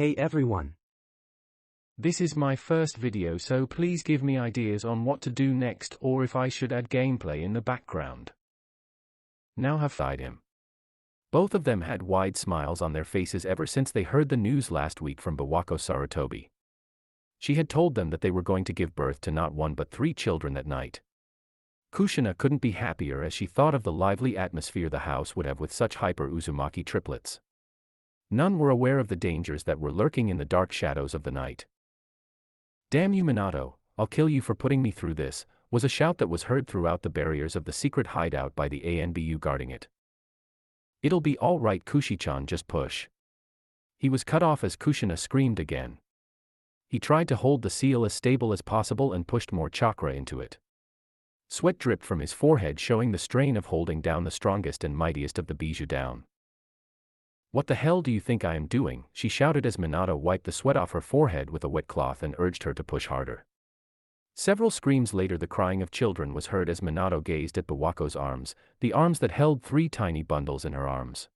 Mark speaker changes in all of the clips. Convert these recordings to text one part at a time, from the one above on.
Speaker 1: Hey everyone.
Speaker 2: This is my first video, so please give me ideas on what to do next or if I should add gameplay in the background. Now have fired him. Both of them had wide smiles on their faces ever since they heard the news last week from Biwako Sarutobi. She had told them that they were going to give birth to not one but 3 children that night. Kushina couldn't be happier as she thought of the lively atmosphere the house would have with such hyper Uzumaki triplets. None were aware of the dangers that were lurking in the dark shadows of the night. "Damn you, Minato, I'll kill you for putting me through this," was a shout that was heard throughout the barriers of the secret hideout by the ANBU guarding it. "It'll be all right, Kushi-chan, just push." He was cut off as Kushina screamed again. He tried to hold the seal as stable as possible and pushed more chakra into it. Sweat dripped from his forehead, showing the strain of holding down the strongest and mightiest of the Bijou down. "What the hell do you think I am doing?" she shouted as Minato wiped the sweat off her forehead with a wet cloth and urged her to push harder. Several screams later, the crying of children was heard as Minato gazed at Biwako's arms, the arms that held 3 tiny bundles in her arms.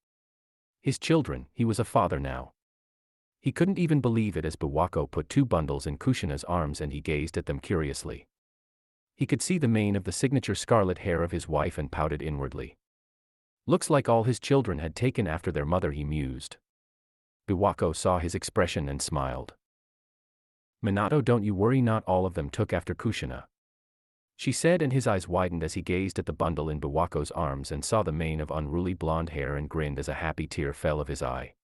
Speaker 2: His children, he was a father now. He couldn't even believe it as Biwako put 2 bundles in Kushina's arms and he gazed at them curiously. He could see the mane of the signature scarlet hair of his wife and pouted inwardly. Looks like all his children had taken after their mother, he mused. Biwako saw his expression and smiled. "Minato, don't you worry, not all of them took after Kushina," she said, and his eyes widened as he gazed at the bundle in Biwako's arms and saw the mane of unruly blonde hair and grinned as a happy tear fell of his eye.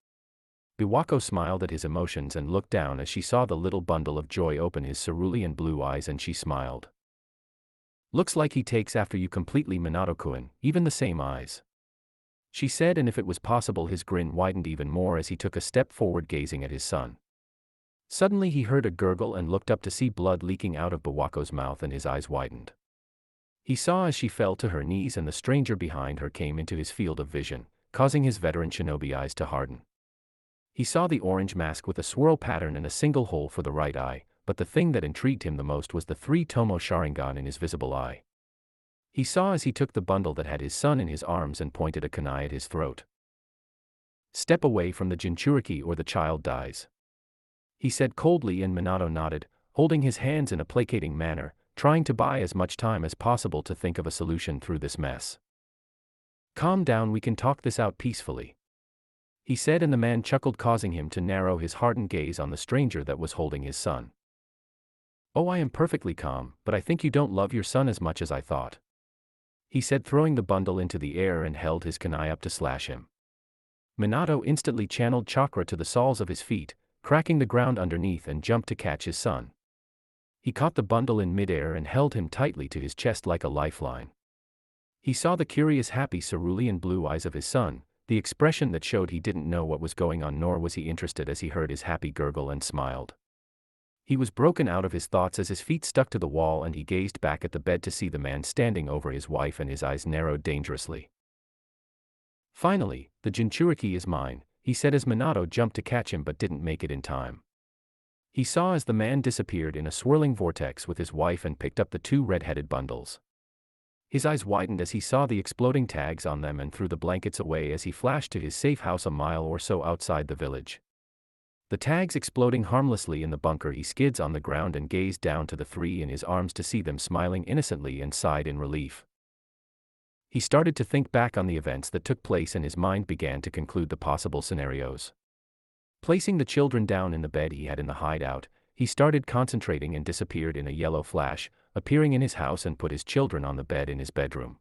Speaker 2: Biwako smiled at his emotions and looked down as she saw the little bundle of joy open his cerulean blue eyes, and she smiled. "Looks like he takes after you completely, Minato-kun, even the same eyes," she said, and if it was possible his grin widened even more as he took a step forward gazing at his son. Suddenly he heard a gurgle and looked up to see blood leaking out of Biwako's mouth, and his eyes widened. He saw as she fell to her knees and the stranger behind her came into his field of vision, causing his veteran shinobi eyes to harden. He saw the orange mask with a swirl pattern and a single hole for the right eye, but the thing that intrigued him the most was the 3-tomo Sharingan in his visible eye. He saw as he took the bundle that had his son in his arms and pointed a kunai at his throat. "Step away from the Jinchuriki or the child dies," he said coldly, and Minato nodded, holding his hands in a placating manner, trying to buy as much time as possible to think of a solution through this mess. "Calm down, we can talk this out peacefully," he said, and the man chuckled, causing him to narrow his hardened gaze on the stranger that was holding his son. "Oh, I am perfectly calm, but I think you don't love your son as much as I thought," he said, throwing the bundle into the air and held his kunai up to slash him. Minato instantly channeled chakra to the soles of his feet, cracking the ground underneath, and jumped to catch his son. He caught the bundle in midair and held him tightly to his chest like a lifeline. He saw the curious happy cerulean blue eyes of his son, the expression that showed he didn't know what was going on, nor was he interested, as he heard his happy gurgle and smiled. He was broken out of his thoughts as his feet stuck to the wall and he gazed back at the bed to see the man standing over his wife, and his eyes narrowed dangerously. "Finally, the Jinchuriki is mine," he said as Minato jumped to catch him but didn't make it in time. He saw as the man disappeared in a swirling vortex with his wife and picked up the 2 red-headed bundles. His eyes widened as he saw the exploding tags on them and threw the blankets away as he flashed to his safe house a mile or so outside the village. The tags exploding harmlessly in the bunker, he skids on the ground and gazed down to the 3 in his arms to see them smiling innocently and sighed in relief. He started to think back on the events that took place and his mind began to conclude the possible scenarios. Placing the children down in the bed he had in the hideout, he started concentrating and disappeared in a yellow flash, appearing in his house and put his children on the bed in his bedroom.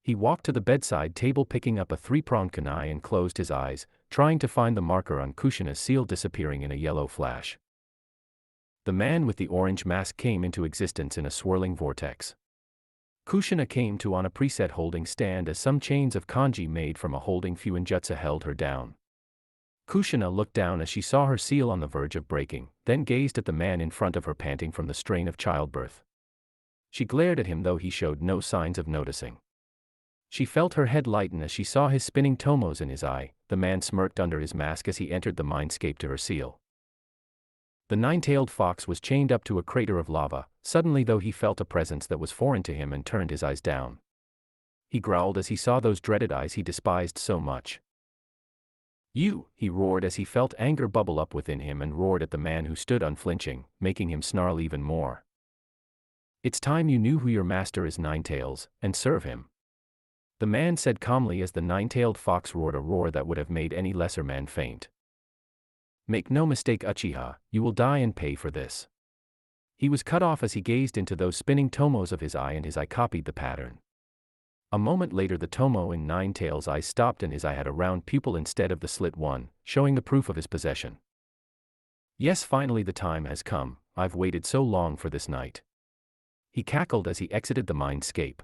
Speaker 2: He walked to the bedside table, picking up a 3-pronged kunai and closed his eyes, trying to find the marker on Kushina's seal, disappearing in a yellow flash. The man with the orange mask came into existence in a swirling vortex. Kushina came to on a preset holding stand as some chains of kanji made from a holding fuinjutsu held her down. Kushina looked down as she saw her seal on the verge of breaking, then gazed at the man in front of her, panting from the strain of childbirth. She glared at him, though he showed no signs of noticing. She felt her head lighten as she saw his spinning tomos in his eye. The man smirked under his mask as he entered the mindscape to her seal. The 9-tailed fox was chained up to a crater of lava. Suddenly, though, he felt a presence that was foreign to him and turned his eyes down. He growled as he saw those dreaded eyes he despised so much. You, he roared as he felt anger bubble up within him and roared at the man who stood unflinching, making him snarl even more. It's time you knew who your master is, Ninetails, and serve him. The man said calmly as the nine-tailed fox roared a roar that would have made any lesser man faint. Make no mistake, Uchiha, you will die and pay for this. He was cut off as he gazed into those spinning tomos of his eye, and his eye copied the pattern. A moment later the tomo in Ninetail's eyes stopped and his eye had a round pupil instead of the slit one, showing the proof of his possession. Yes, finally the time has come, I've waited so long for this night. He cackled as he exited the mindscape.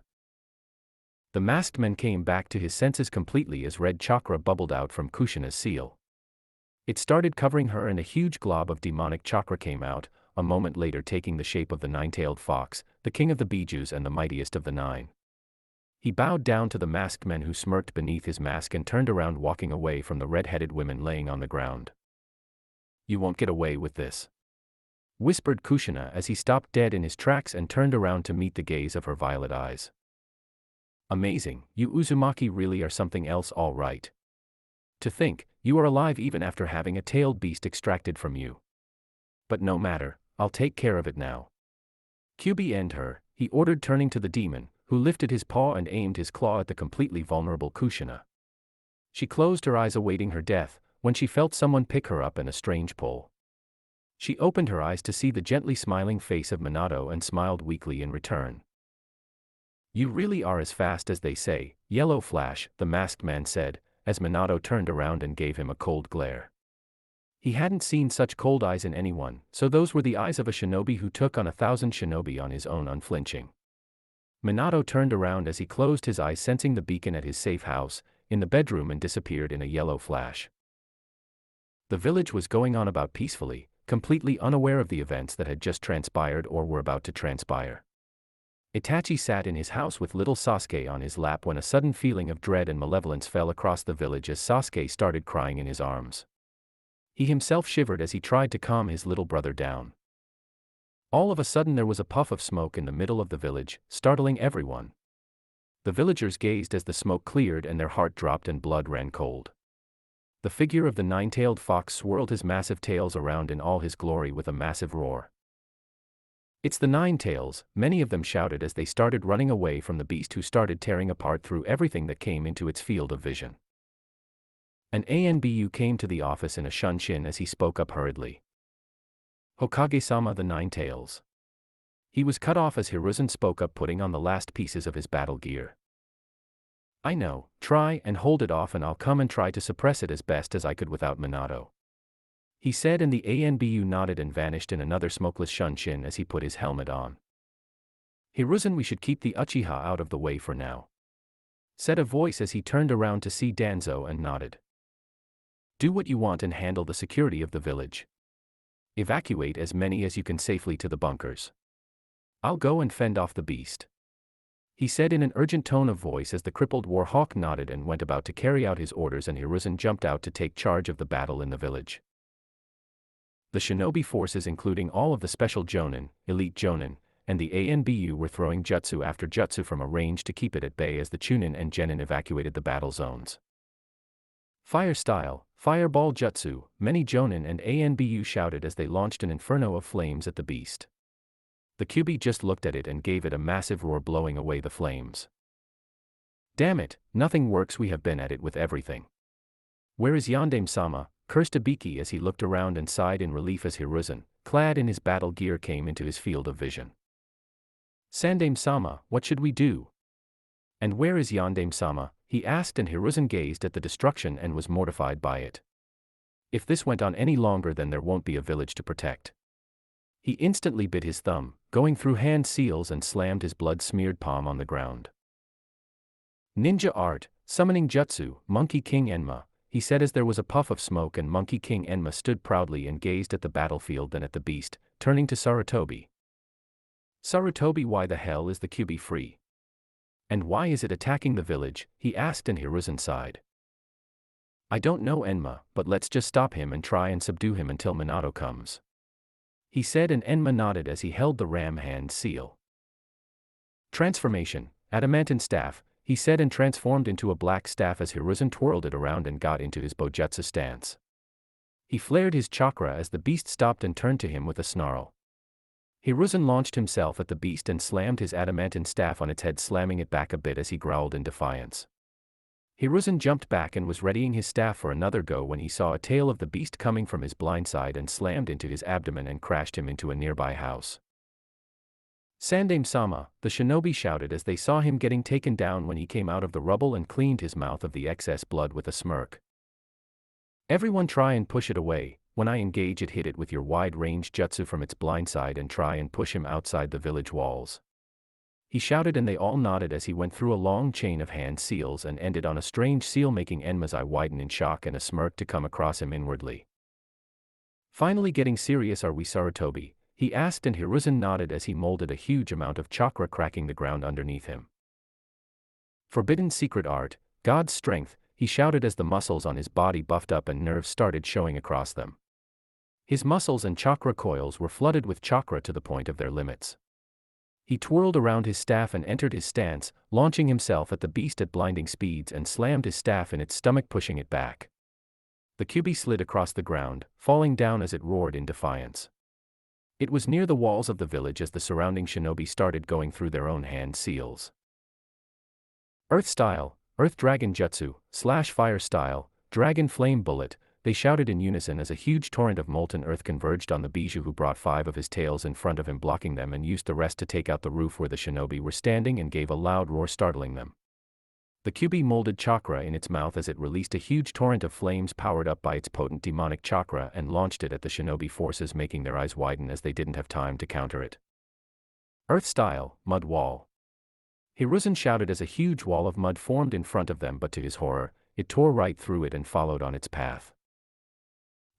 Speaker 2: The masked man came back to his senses completely as red chakra bubbled out from Kushina's seal. It started covering her and a huge glob of demonic chakra came out, a moment later taking the shape of the nine-tailed fox, the king of the Bijus and the mightiest of the nine. He bowed down to the masked man who smirked beneath his mask and turned around, walking away from the red-headed women laying on the ground. You won't get away with this, whispered Kushina as he stopped dead in his tracks and turned around to meet the gaze of her violet eyes. Amazing, you Uzumaki really are something else, all right. To think, you are alive even after having a tailed beast extracted from you. But no matter, I'll take care of it now. QB end her, he ordered, turning to the demon, who lifted his paw and aimed his claw at the completely vulnerable Kushina. She closed her eyes awaiting her death, when she felt someone pick her up in a strange pull. She opened her eyes to see the gently smiling face of Minato and smiled weakly in return. You really are as fast as they say, Yellow Flash, the masked man said, as Minato turned around and gave him a cold glare. He hadn't seen such cold eyes in anyone, so those were the eyes of a shinobi who took on 1,000 shinobi on his own, unflinching. Minato turned around as he closed his eyes, sensing the beacon at his safe house, in the bedroom, and disappeared in a yellow flash. The village was going on about peacefully, completely unaware of the events that had just transpired or were about to transpire. Itachi sat in his house with little Sasuke on his lap when a sudden feeling of dread and malevolence fell across the village as Sasuke started crying in his arms. He himself shivered as he tried to calm his little brother down. All of a sudden there was a puff of smoke in the middle of the village, startling everyone. The villagers gazed as the smoke cleared and their heart dropped and blood ran cold. The figure of the nine-tailed fox swirled his massive tails around in all his glory with a massive roar. It's the Nine-Tails, many of them shouted as they started running away from the beast, who started tearing apart through everything that came into its field of vision. An ANBU came to the office in a shunshin as he spoke up hurriedly. Hokage-sama, the Nine-Tails. He was cut off as Hiruzen spoke up, putting on the last pieces of his battle gear. I know, try and hold it off and I'll come and try to suppress it as best as I could without Minato, he said, and the ANBU nodded and vanished in another smokeless shunshin as he put his helmet on. Hiruzen, we should keep the Uchiha out of the way for now, said a voice as he turned around to see Danzo and nodded. Do what you want and handle the security of the village. Evacuate as many as you can safely to the bunkers. I'll go and fend off the beast, he said in an urgent tone of voice as the crippled Warhawk nodded and went about to carry out his orders, and Hiruzen jumped out to take charge of the battle in the village. The shinobi forces, including all of the special Jonin, elite Jonin, and the ANBU, were throwing jutsu after jutsu from a range to keep it at bay as the Chunin and Genin evacuated the battle zones. Fire style, fireball jutsu, many Jonin and ANBU shouted as they launched an inferno of flames at the beast. The QB just looked at it and gave it a massive roar, blowing away the flames. Damn it, nothing works, we have been at it with everything. Where is Yondaime-sama? Cursed Ibiki as he looked around and sighed in relief as Hiruzen, clad in his battle gear, came into his field of vision. Sandaime-sama, what should we do? And where is Yondaime-sama? He asked, and Hiruzen gazed at the destruction and was mortified by it. If this went on any longer, then there won't be a village to protect. He instantly bit his thumb, going through hand seals, and slammed his blood-smeared palm on the ground. Ninja art, summoning jutsu, Monkey King Enma, he said as there was a puff of smoke, and Monkey King Enma stood proudly and gazed at the battlefield then at the beast, turning to Sarutobi. Sarutobi, why the hell is the QB free? And why is it attacking the village? He asked, and Hiruzen sighed. I don't know, Enma, but let's just stop him and try and subdue him until Minato comes, he said, and Enma nodded as he held the ram hand seal. Transformation, adamantine staff, he said, and transformed into a black staff as Hiruzen twirled it around and got into his Bojutsu stance. He flared his chakra as the beast stopped and turned to him with a snarl. Hiruzen launched himself at the beast and slammed his adamantine staff on its head, slamming it back a bit as he growled in defiance. Hiruzen jumped back and was readying his staff for another go when he saw a tail of the beast coming from his blind side and slammed into his abdomen and crashed him into a nearby house. Sandaime-sama, the shinobi shouted as they saw him getting taken down when he came out of the rubble and cleaned his mouth of the excess blood with a smirk. Everyone try and push it away. When I engage it, hit it with your wide-range jutsu from its blind side and try and push him outside the village walls. He shouted and they all nodded as he went through a long chain of hand seals and ended on a strange seal, making Enma's eye widen in shock and a smirk to come across him inwardly. Finally getting serious, are we, Sarutobi? He asked, and Hiruzen nodded as he molded a huge amount of chakra, cracking the ground underneath him. Forbidden secret art, God's strength, he shouted as the muscles on his body buffed up and nerves started showing across them. His muscles and chakra coils were flooded with chakra to the point of their limits. He twirled around his staff and entered his stance, launching himself at the beast at blinding speeds and slammed his staff in its stomach, pushing it back. The Kyuubi slid across the ground, falling down as it roared in defiance. It was near the walls of the village as the surrounding shinobi started going through their own hand seals. Earth style, Earth Dragon Jutsu, / Fire style, Dragon Flame Bullet, they shouted in unison as a huge torrent of molten earth converged on the Bijou, who brought 5 of his tails in front of him, blocking them, and used the rest to take out the roof where the shinobi were standing and gave a loud roar, startling them. The Kyuubi molded chakra in its mouth as it released a huge torrent of flames powered up by its potent demonic chakra and launched it at the shinobi forces, making their eyes widen as they didn't have time to counter it. Earth style, Mud Wall. Hiruzen shouted as a huge wall of mud formed in front of them, but to his horror, it tore right through it and followed on its path.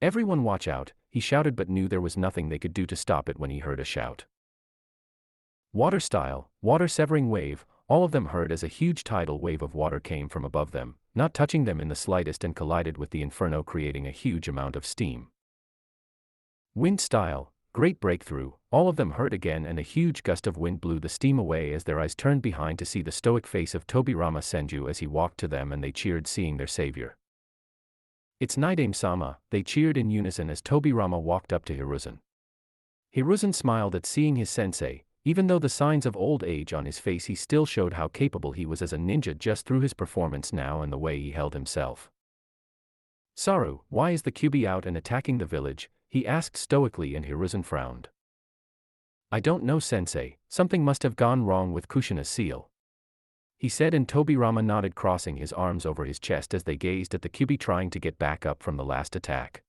Speaker 2: Everyone watch out, he shouted, but knew there was nothing they could do to stop it when he heard a shout. Water style, Water Severing Wave, all of them heard as a huge tidal wave of water came from above them, not touching them in the slightest, and collided with the inferno, creating a huge amount of steam. Wind style, Great Breakthrough, all of them heard again, and a huge gust of wind blew the steam away as their eyes turned behind to see the stoic face of Tobirama Senju as he walked to them, and they cheered, seeing their savior. It's Naruto-sama, they cheered in unison as Tobirama walked up to Hiruzen. Hiruzen smiled at seeing his sensei. Even though the signs of old age on his face, he still showed how capable he was as a ninja just through his performance now and the way he held himself. Saru, why is the Kyuubi out and attacking the village? He asked stoically, and Hiruzen frowned. I don't know, sensei, something must have gone wrong with Kushina's seal, he said, and Tobirama nodded, crossing his arms over his chest as they gazed at the Kyuubi trying to get back up from the last attack.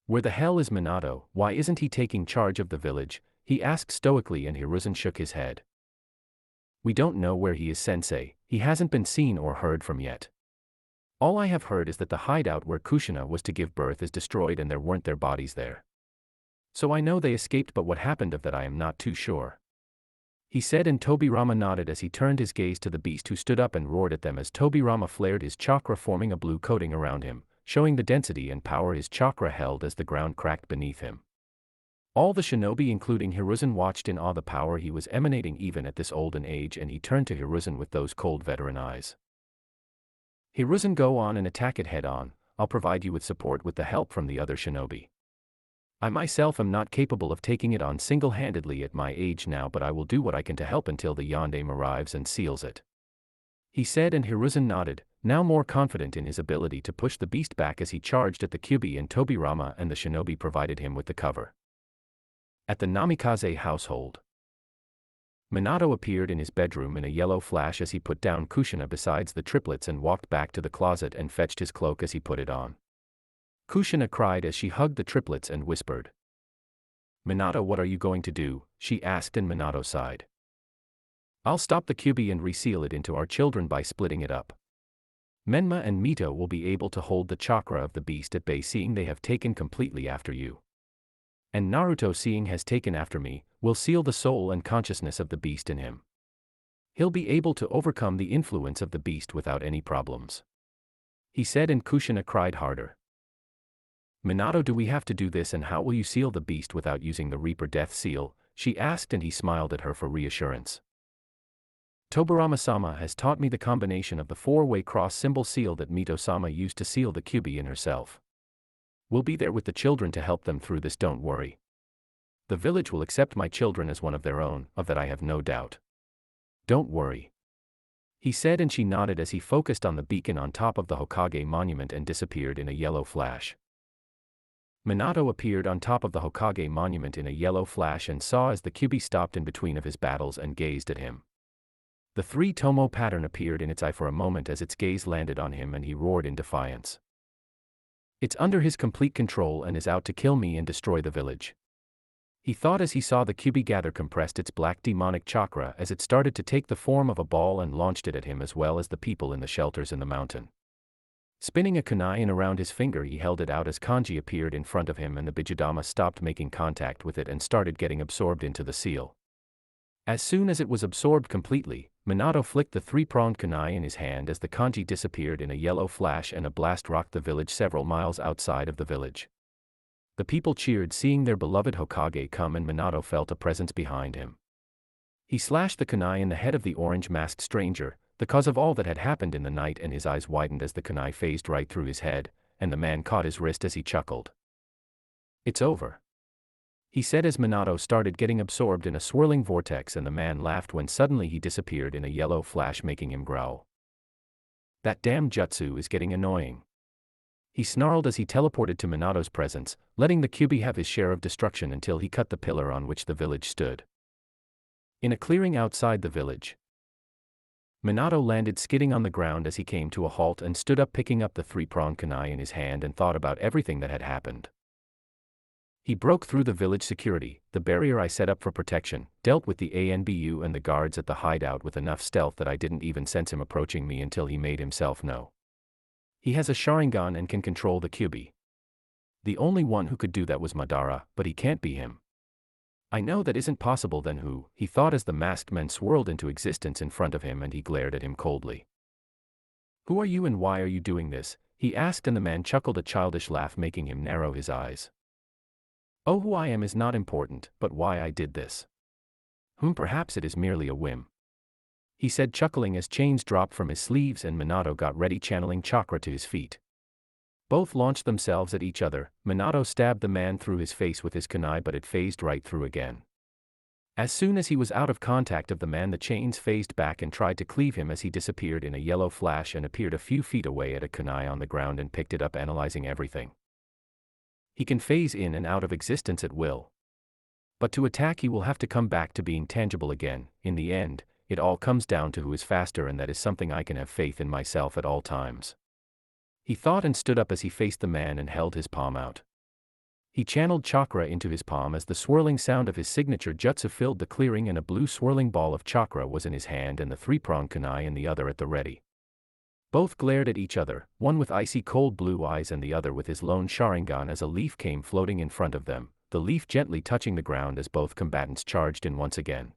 Speaker 2: Where the hell is Minato? Why isn't he taking charge of the village? He asked stoically, and Hiruzen shook his head. We don't know where he is, sensei, he hasn't been seen or heard from yet. All I have heard is that the hideout where Kushina was to give birth is destroyed and there weren't their bodies there. So I know they escaped, but what happened of that I am not too sure, he said, and Tobirama nodded as he turned his gaze to the beast, who stood up and roared at them as Tobirama flared his chakra, forming a blue coating around him, showing the density and power his chakra held as the ground cracked beneath him. All the shinobi, including Hiruzen, watched in awe the power he was emanating even at this olden age, and he turned to Hiruzen with those cold veteran eyes. Hiruzen, go on and attack it head on. I'll provide you with support with the help from the other shinobi. I myself am not capable of taking it on single-handedly at my age now, but I will do what I can to help until the Yondaime arrives and seals it, he said, and Hiruzen nodded, now more confident in his ability to push the beast back as he charged at the Kyuubi, and Tobirama and the shinobi provided him with the cover. At the Namikaze household, Minato appeared in his bedroom in a yellow flash as he put down Kushina besides the triplets and walked back to the closet and fetched his cloak as he put it on. Kushina cried as she hugged the triplets and whispered. Minato, what are you going to do? She asked, and Minato sighed. I'll stop the Kyuubi and reseal it into our children by splitting it up. Menma and Mito will be able to hold the chakra of the beast at bay, seeing they have taken completely after you. And Naruto, seeing has taken after me, will seal the soul and consciousness of the beast in him. He'll be able to overcome the influence of the beast without any problems, he said, and Kushina cried harder. Minato, do we have to do this, and how will you seal the beast without using the Reaper Death Seal? She asked, and he smiled at her for reassurance. Tobirama-sama has taught me the combination of the four-way cross symbol seal that Mito-sama used to seal the Kyuubi in herself. We'll be there with the children to help them through this, don't worry. The village will accept my children as one of their own, of that I have no doubt. Don't worry. He said, and she nodded as he focused on the beacon on top of the Hokage monument and disappeared in a yellow flash. Minato appeared on top of the Hokage monument in a yellow flash and saw as the Kyuubi stopped in between of his battles and gazed at him. The three-tomo pattern appeared in its eye for a moment as its gaze landed on him, and he roared in defiance. It's under his complete control and is out to kill me and destroy the village. He thought as he saw the Kyuubi gather compressed its black demonic chakra as it started to take the form of a ball and launched it at him as well as the people in the shelters in the mountain. Spinning a kunai in around his finger, he held it out as kanji appeared in front of him, and the Bijudama stopped making contact with it and started getting absorbed into the seal. As soon as it was absorbed completely, Minato flicked the three-pronged kunai in his hand as the kanji disappeared in a yellow flash and a blast rocked the village several miles outside of the village. The people cheered seeing their beloved Hokage come, and Minato felt a presence behind him. He slashed the kunai in the head of the orange-masked stranger, the cause of all that had happened in the night, and his eyes widened as the kunai phased right through his head, and the man caught his wrist as he chuckled. "It's over," he said as Minato started getting absorbed in a swirling vortex, and the man laughed when suddenly he disappeared in a yellow flash, making him growl. "That damn jutsu is getting annoying," he snarled as he teleported to Minato's presence, letting the Kyuubi have his share of destruction until he cut the pillar on which the village stood. In a clearing outside the village, Minato landed skidding on the ground as he came to a halt and stood up, picking up the three-pronged kunai in his hand, and thought about everything that had happened. He broke through the village security, the barrier I set up for protection, dealt with the ANBU and the guards at the hideout with enough stealth that I didn't even sense him approaching me until he made himself known. He has a Sharingan and can control the Kyuubi. The only one who could do that was Madara, but he can't be him. I know that isn't possible. Then who? He thought as the masked man swirled into existence in front of him, and he glared at him coldly. "Who are you and why are you doing this?" he asked, and the man chuckled a childish laugh, making him narrow his eyes. "Oh, who I am is not important, but why I did this. Perhaps it is merely a whim," he said, chuckling as chains dropped from his sleeves and Minato got ready, channeling chakra to his feet. Both launched themselves at each other. Minato stabbed the man through his face with his kunai, but it phased right through again. As soon as he was out of contact of the man, the chains phased back and tried to cleave him as he disappeared in a yellow flash and appeared a few feet away at a kunai on the ground and picked it up, analyzing everything. He can phase in and out of existence at will. But to attack, he will have to come back to being tangible again. In the end, it all comes down to who is faster, and that is something I can have faith in myself at all times. He thought and stood up as he faced the man and held his palm out. He channeled chakra into his palm as the swirling sound of his signature jutsu filled the clearing, and a blue swirling ball of chakra was in his hand and the three-pronged kunai in the other at the ready. Both glared at each other, one with icy cold blue eyes and the other with his lone Sharingan, as a leaf came floating in front of them, the leaf gently touching the ground as both combatants charged in once again.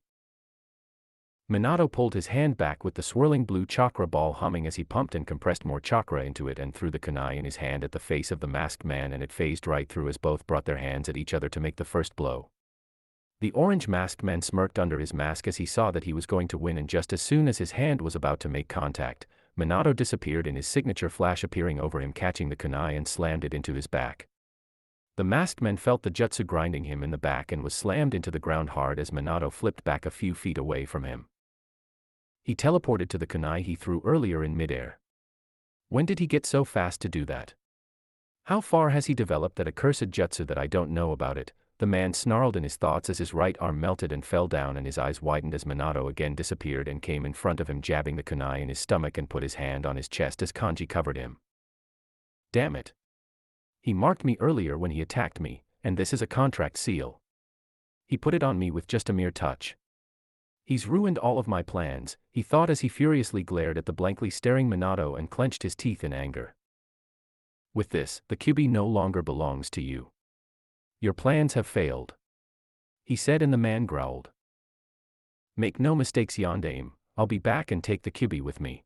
Speaker 2: Minato pulled his hand back with the swirling blue chakra ball humming as he pumped and compressed more chakra into it and threw the kunai in his hand at the face of the masked man, and it phased right through as both brought their hands at each other to make the first blow. The orange masked man smirked under his mask as he saw that he was going to win, and just as soon as his hand was about to make contact, Minato disappeared in his signature flash, appearing over him, catching the kunai and slammed it into his back. The masked man felt the jutsu grinding him in the back and was slammed into the ground hard as Minato flipped back a few feet away from him. He teleported to the kunai he threw earlier in midair. When did he get so fast to do that? How far has he developed that accursed jutsu that I don't know about it? The man snarled in his thoughts as his right arm melted and fell down, and his eyes widened as Minato again disappeared and came in front of him, jabbing the kunai in his stomach, and put his hand on his chest as kanji covered him. Damn it. He marked me earlier when he attacked me, and this is a contract seal. He put it on me with just a mere touch. He's ruined all of my plans, he thought as he furiously glared at the blankly staring Minato and clenched his teeth in anger. With this, the Kyuubi no longer belongs to you. Your plans have failed, he said, and the man growled. Make no mistakes, Yondaime, I'll be back and take the Kyuubi with me.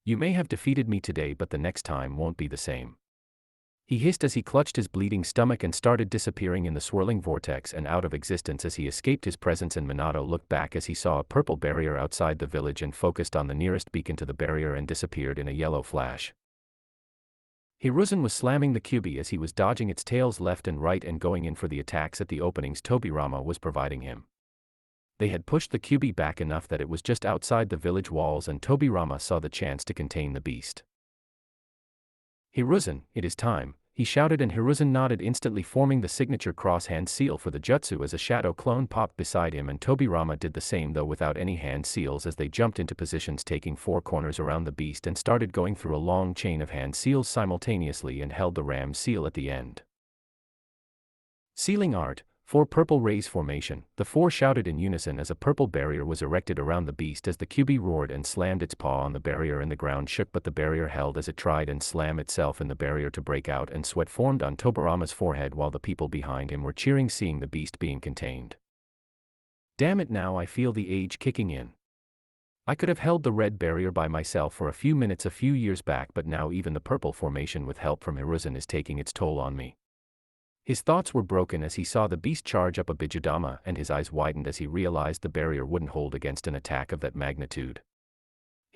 Speaker 2: You may have defeated me today, but the next time won't be the same. He hissed as he clutched his bleeding stomach and started disappearing in the swirling vortex and out of existence as he escaped his presence, and Minato looked back as he saw a purple barrier outside the village and focused on the nearest beacon to the barrier and disappeared in a yellow flash. Hiruzen was slamming the Kyuubi as he was dodging its tails left and right and going in for the attacks at the openings Tobirama was providing him. They had pushed the Kyuubi back enough that it was just outside the village walls, and Tobirama saw the chance to contain the beast. "Hiruzen, it is time," he shouted, and Hiruzen nodded, instantly forming the signature cross-hand seal for the jutsu as a shadow clone popped beside him, and Tobirama did the same, though without any hand seals, as they jumped into positions taking 4 corners around the beast and started going through a long chain of hand seals simultaneously and held the ram seal at the end. Sealing art. 4 purple rays formation, the 4 shouted in unison as a purple barrier was erected around the beast as the Kyuubi roared and slammed its paw on the barrier, and the ground shook, but the barrier held as it tried and slammed itself in the barrier to break out, and sweat formed on Tobirama's forehead while the people behind him were cheering, seeing the beast being contained. "Damn it, now I feel the age kicking in. I could have held the red barrier by myself for a few minutes a few years back, but now even the purple formation with help from Hiruzen is taking its toll on me." His thoughts were broken as he saw the beast charge up a Bijudama, and his eyes widened as he realized the barrier wouldn't hold against an attack of that magnitude.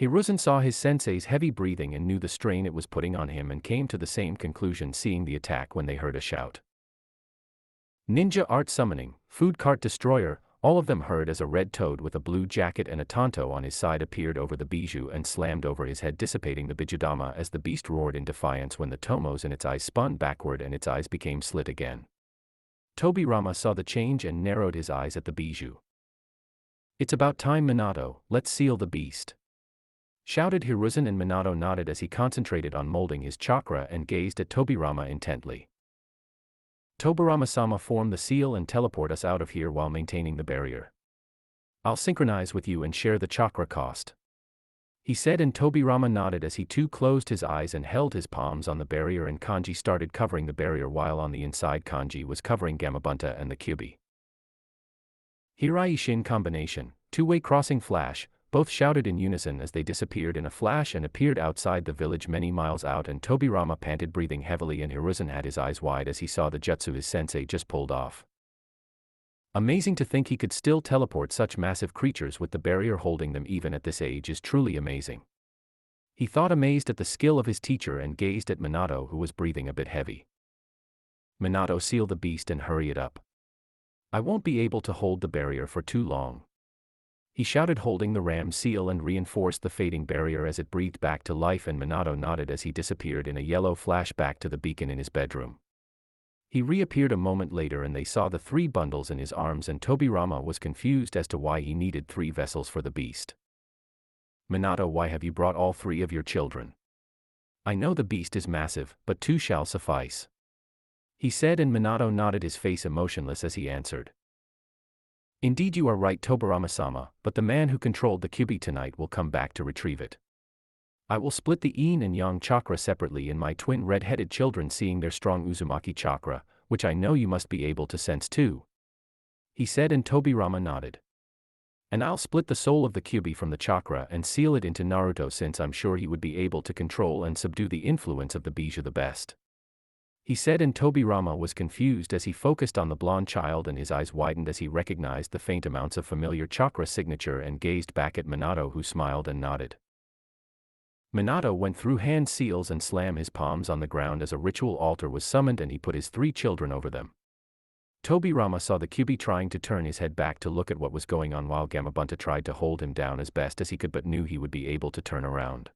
Speaker 2: Hiruzen saw his sensei's heavy breathing and knew the strain it was putting on him, and came to the same conclusion seeing the attack when they heard a shout. "Ninja art summoning, food cart destroyer," all of them heard as a red toad with a blue jacket and a tanto on his side appeared over the bijou and slammed over his head, dissipating the Bijudama as the beast roared in defiance when the tomos in its eyes spun backward and its eyes became slit again. Tobirama saw the change and narrowed his eyes at the bijou. "It's about time, Minato, let's seal the beast," shouted Hiruzen, and Minato nodded as he concentrated on molding his chakra and gazed at Tobirama intently. "Tobirama-sama, form the seal and teleport us out of here while maintaining the barrier. I'll synchronize with you and share the chakra cost," he said, and Tobirama nodded as he too closed his eyes and held his palms on the barrier, and Kanji started covering the barrier while on the inside Kanji was covering Gamabunta and the Kyuubi. "Hirai Shin combination, two-way crossing flash," both shouted in unison as they disappeared in a flash and appeared outside the village many miles out, and Tobirama panted, breathing heavily, and Hiruzen had his eyes wide as he saw the jutsu his sensei just pulled off. Amazing to think he could still teleport such massive creatures with the barrier holding them even at this age is truly amazing. He thought, amazed at the skill of his teacher, and gazed at Minato, who was breathing a bit heavy. "Minato, seal the beast and hurry it up. I won't be able to hold the barrier for too long," he shouted, holding the ram seal and reinforced the fading barrier as it breathed back to life, and Minato nodded as he disappeared in a yellow flash back to the beacon in his bedroom. He reappeared a moment later and they saw the 3 bundles in his arms, and Tobirama was confused as to why he needed 3 vessels for the beast. "Minato, why have you brought all 3 of your children? I know the beast is massive, but 2 shall suffice," he said, and Minato nodded, his face emotionless as he answered. "Indeed you are right, Tobirama-sama, but the man who controlled the Kyuubi tonight will come back to retrieve it. I will split the yin and yang chakra separately in my twin red-headed children, seeing their strong Uzumaki chakra, which I know you must be able to sense too," he said, and Tobirama nodded. "And I'll split the soul of the Kyuubi from the chakra and seal it into Naruto, since I'm sure he would be able to control and subdue the influence of the bijou the best," he said, and Tobirama was confused as he focused on the blonde child, and his eyes widened as he recognized the faint amounts of familiar chakra signature and gazed back at Minato, who smiled and nodded. Minato went through hand seals and slammed his palms on the ground as a ritual altar was summoned, and he put his 3 children over them. Tobirama saw the Kyuubi trying to turn his head back to look at what was going on, while Gamabunta tried to hold him down as best as he could, but knew he would be able to turn around.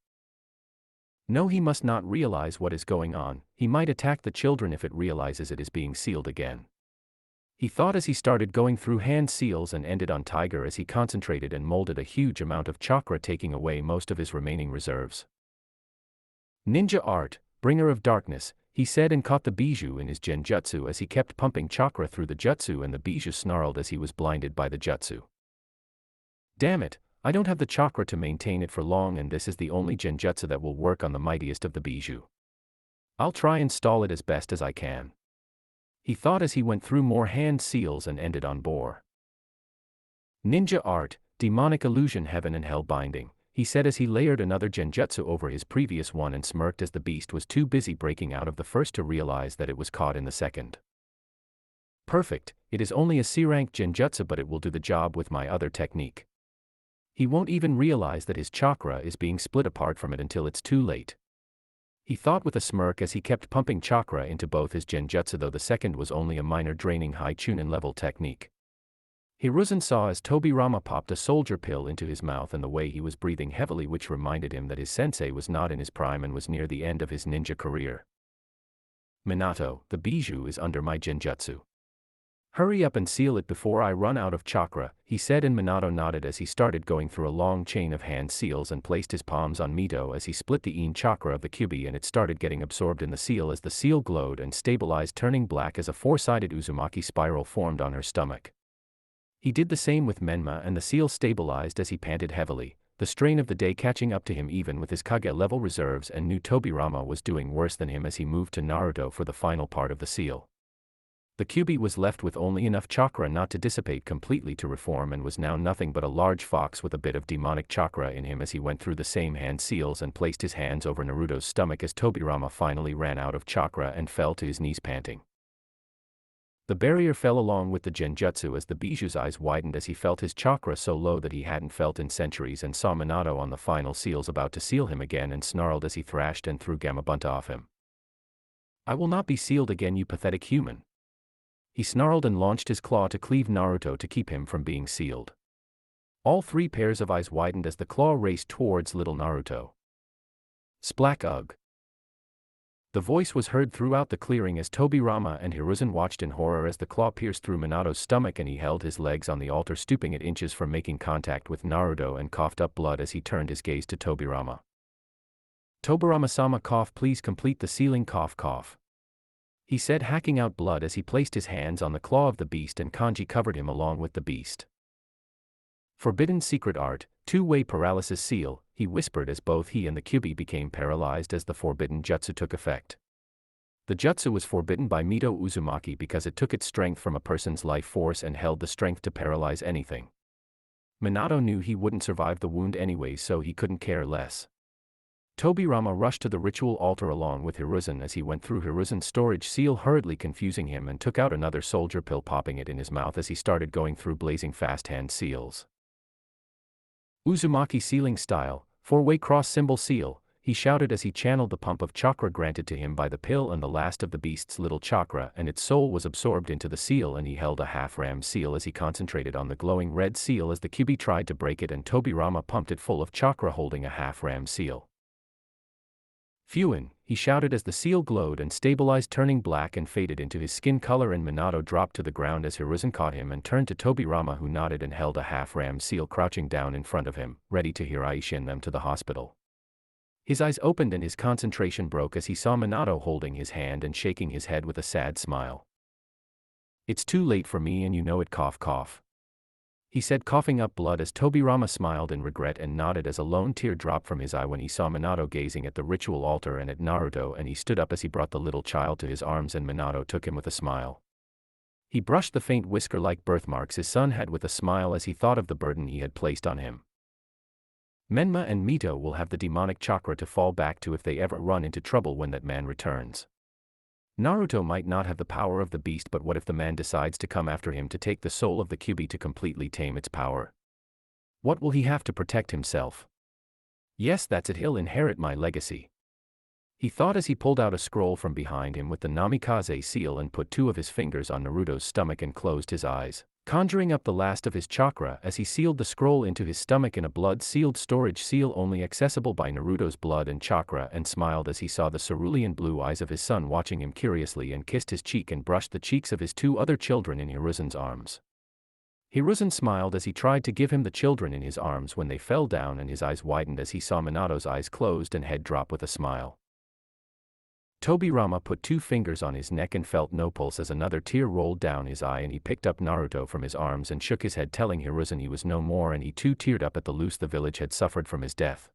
Speaker 2: No, he must not realize what is going on. He might attack the children if it realizes it is being sealed again, he thought as he started going through hand seals and ended on Tiger as he concentrated and molded a huge amount of chakra, taking away most of his remaining reserves. "Ninja art, bringer of darkness," he said, and caught the bijou in his genjutsu as he kept pumping chakra through the jutsu, and the bijou snarled as he was blinded by the jutsu. "Damn it, I don't have the chakra to maintain it for long, and this is the only genjutsu that will work on the mightiest of the bijou. I'll try and stall it as best as I can," he thought as he went through more hand seals and ended on Boar. "Ninja art, demonic illusion, heaven and hell binding," he said as he layered another genjutsu over his previous one and smirked as the beast was too busy breaking out of the first to realize that it was caught in the second. Perfect, it is only a C-rank genjutsu but it will do the job with my other technique. He won't even realize that his chakra is being split apart from it until it's too late. He thought with a smirk as he kept pumping chakra into both his genjutsu, though the second was only a minor draining high chunin level technique. Hiruzen saw as Tobirama popped a soldier pill into his mouth and the way he was breathing heavily, which reminded him that his sensei was not in his prime and was near the end of his ninja career. Minato, the bijou is under my genjutsu. Hurry up and seal it before I run out of chakra, he said, and Minato nodded as he started going through a long chain of hand seals and placed his palms on Mito as he split the yin chakra of the kyubi, and it started getting absorbed in the seal as the seal glowed and stabilized, turning black as a four-sided Uzumaki spiral formed on her stomach. He did the same with Menma and the seal stabilized as he panted heavily, the strain of the day catching up to him even with his Kage-level reserves, and knew Tobirama was doing worse than him as he moved to Naruto for the final part of the seal. The kyubi was left with only enough chakra not to dissipate completely to reform and was now nothing but a large fox with a bit of demonic chakra in him as he went through the same hand seals and placed his hands over Naruto's stomach as Tobirama finally ran out of chakra and fell to his knees panting. The barrier fell along with the genjutsu as the bijou's eyes widened as he felt his chakra so low that he hadn't felt in centuries, and saw Minato on the final seals about to seal him again and snarled as he thrashed and threw Gamabunta off him. I will not be sealed again, you pathetic human. He snarled and launched his claw to cleave Naruto to keep him from being sealed. All three pairs of eyes widened as the claw raced towards little Naruto. Splack ugh. The voice was heard throughout the clearing as Tobirama and Hiruzen watched in horror as the claw pierced through Minato's stomach and he held his legs on the altar, stooping at inches from making contact with Naruto, and coughed up blood as he turned his gaze to Tobirama. Tobirama-sama, cough, please complete the sealing, cough cough. He said, hacking out blood as he placed his hands on the claw of the beast and kanji covered him along with the beast. Forbidden secret art, two-way paralysis seal, he whispered as both he and the kyubi became paralyzed as the forbidden jutsu took effect. The jutsu was forbidden by Mito Uzumaki because it took its strength from a person's life force and held the strength to paralyze anything. Minato knew he wouldn't survive the wound anyway, so he couldn't care less. Tobirama rushed to the ritual altar along with Hiruzen as he went through Hiruzen's storage seal, hurriedly confusing him, and took out another soldier pill, popping it in his mouth as he started going through blazing fast hand seals. Uzumaki sealing style, four-way cross symbol seal, he shouted as he channeled the pump of chakra granted to him by the pill and the last of the beast's little chakra, and its soul was absorbed into the seal, and he held a half-ram seal as he concentrated on the glowing red seal as the kyubi tried to break it, and Tobirama pumped it full of chakra holding a half-ram seal. Fuin, he shouted as the seal glowed and stabilized, turning black and faded into his skin color, and Minato dropped to the ground as Hiruzen caught him and turned to Tobirama, who nodded and held a half-ram seal crouching down in front of him, ready to Hiraishi them to the hospital. His eyes opened and his concentration broke as he saw Minato holding his hand and shaking his head with a sad smile. It's too late for me and you know it, cough cough. He said, coughing up blood as Tobirama smiled in regret and nodded as a lone tear dropped from his eye when he saw Minato gazing at the ritual altar and at Naruto, and he stood up as he brought the little child to his arms, and Minato took him with a smile. He brushed the faint whisker-like birthmarks his son had with a smile as he thought of the burden he had placed on him. Menma and Mito will have the demonic chakra to fall back to if they ever run into trouble when that man returns. Naruto might not have the power of the beast, but what if the man decides to come after him to take the soul of the kyubi to completely tame its power? What will he have to protect himself? Yes, that's it, he'll inherit my legacy. He thought as he pulled out a scroll from behind him with the Namikaze seal and put two of his fingers on Naruto's stomach and closed his eyes, conjuring up the last of his chakra as he sealed the scroll into his stomach in a blood-sealed storage seal only accessible by Naruto's blood and chakra, and smiled as he saw the cerulean blue eyes of his son watching him curiously, and kissed his cheek and brushed the cheeks of his two other children in Hiruzen's arms. Hiruzen smiled as he tried to give him the children in his arms when they fell down, and his eyes widened as he saw Minato's eyes closed and head drop with a smile. Tobirama put two fingers on his neck and felt no pulse as another tear rolled down his eye, and he picked up Naruto from his arms and shook his head, telling Hiruzen he was no more, and he too teared up at the loss the village had suffered from his death.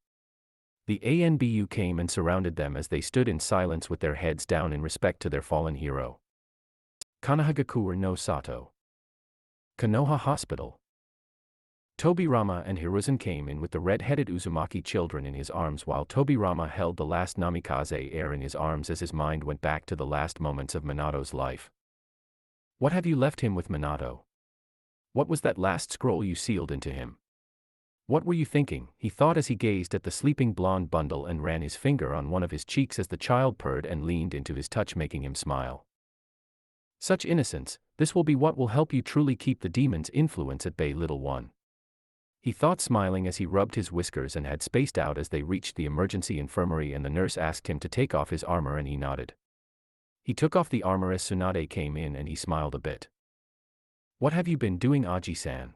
Speaker 2: The ANBU came and surrounded them as they stood in silence with their heads down in respect to their fallen hero. Kanahagakuer no Sato. Konoha Hospital. Tobirama and Hiruzen came in with the red-headed Uzumaki children in his arms while Tobirama held the last Namikaze heir in his arms as his mind went back to the last moments of Minato's life. What have you left him with, Minato? What was that last scroll you sealed into him? What were you thinking, he thought as he gazed at the sleeping blonde bundle and ran his finger on one of his cheeks as the child purred and leaned into his touch, making him smile. Such innocence, this will be what will help you truly keep the demon's influence at bay, little one. He thought, smiling as he rubbed his whiskers and had spaced out as they reached the emergency infirmary and the nurse asked him to take off his armor and he nodded. He took off the armor as Tsunade came in and he smiled a bit. What have you been doing, Aji-san?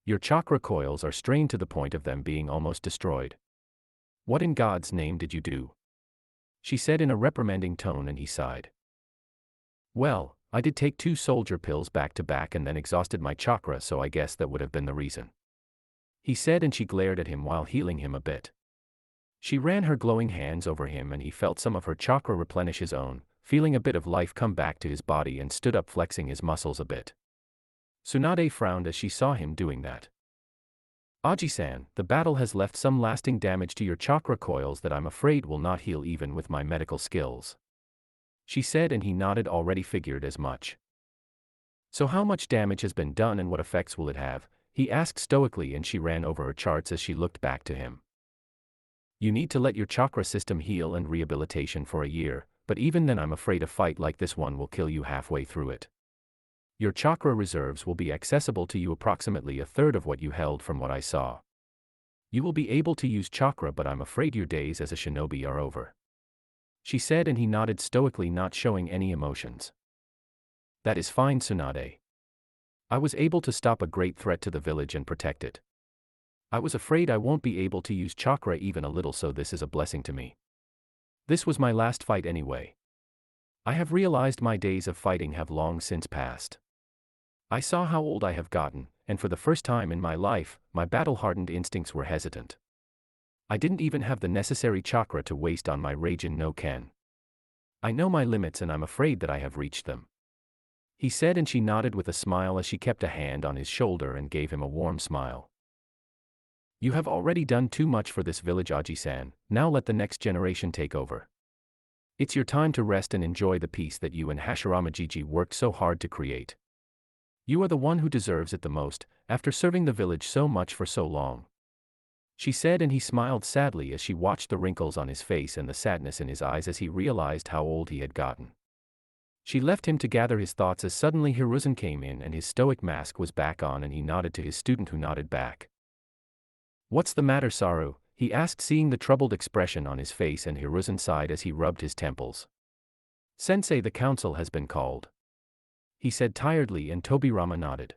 Speaker 2: Your chakra coils are strained to the point of them being almost destroyed. What in God's name did you do? She said in a reprimanding tone and he sighed. Well, I did take 2 soldier pills back to back and then exhausted my chakra, so I guess that would have been the reason. He said, and she glared at him while healing him a bit. She ran her glowing hands over him and he felt some of her chakra replenish his own, feeling a bit of life come back to his body and stood up, flexing his muscles a bit. Tsunade frowned as she saw him doing that. Aji-san, the battle has left some lasting damage to your chakra coils that I'm afraid will not heal even with my medical skills. She said, and he nodded, already figured as much. So how much damage has been done and what effects will it have? He asked stoically, and she ran over her charts as she looked back to him. You need to let your chakra system heal and rehabilitation for a year, but even then I'm afraid a fight like this one will kill you halfway through it. Your chakra reserves will be accessible to you approximately a third of what you held from what I saw. You will be able to use chakra, but I'm afraid your days as a shinobi are over. She said, and he nodded stoically, not showing any emotions. That is fine, Tsunade. I was able to stop a great threat to the village and protect it. I was afraid I won't be able to use chakra even a little, so this is a blessing to me. This was my last fight anyway. I have realized my days of fighting have long since passed. I saw how old I have gotten, and for the first time in my life, my battle-hardened instincts were hesitant. I didn't even have the necessary chakra to waste on my Raijin no Ken. I know my limits and I'm afraid that I have reached them. He said, and she nodded with a smile as she kept a hand on his shoulder and gave him a warm smile. You have already done too much for this village, Aji-san, now let the next generation take over. It's your time to rest and enjoy the peace that you and Hashirama Jiji worked so hard to create. You are the one who deserves it the most, after serving the village so much for so long. She said, and he smiled sadly as she watched the wrinkles on his face and the sadness in his eyes as he realized how old he had gotten. She left him to gather his thoughts as suddenly Hiruzen came in and his stoic mask was back on and he nodded to his student who nodded back. What's the matter, Saru? He asked, seeing the troubled expression on his face, and Hiruzen sighed as he rubbed his temples. Sensei, the council has been called. He said tiredly, and Tobirama nodded.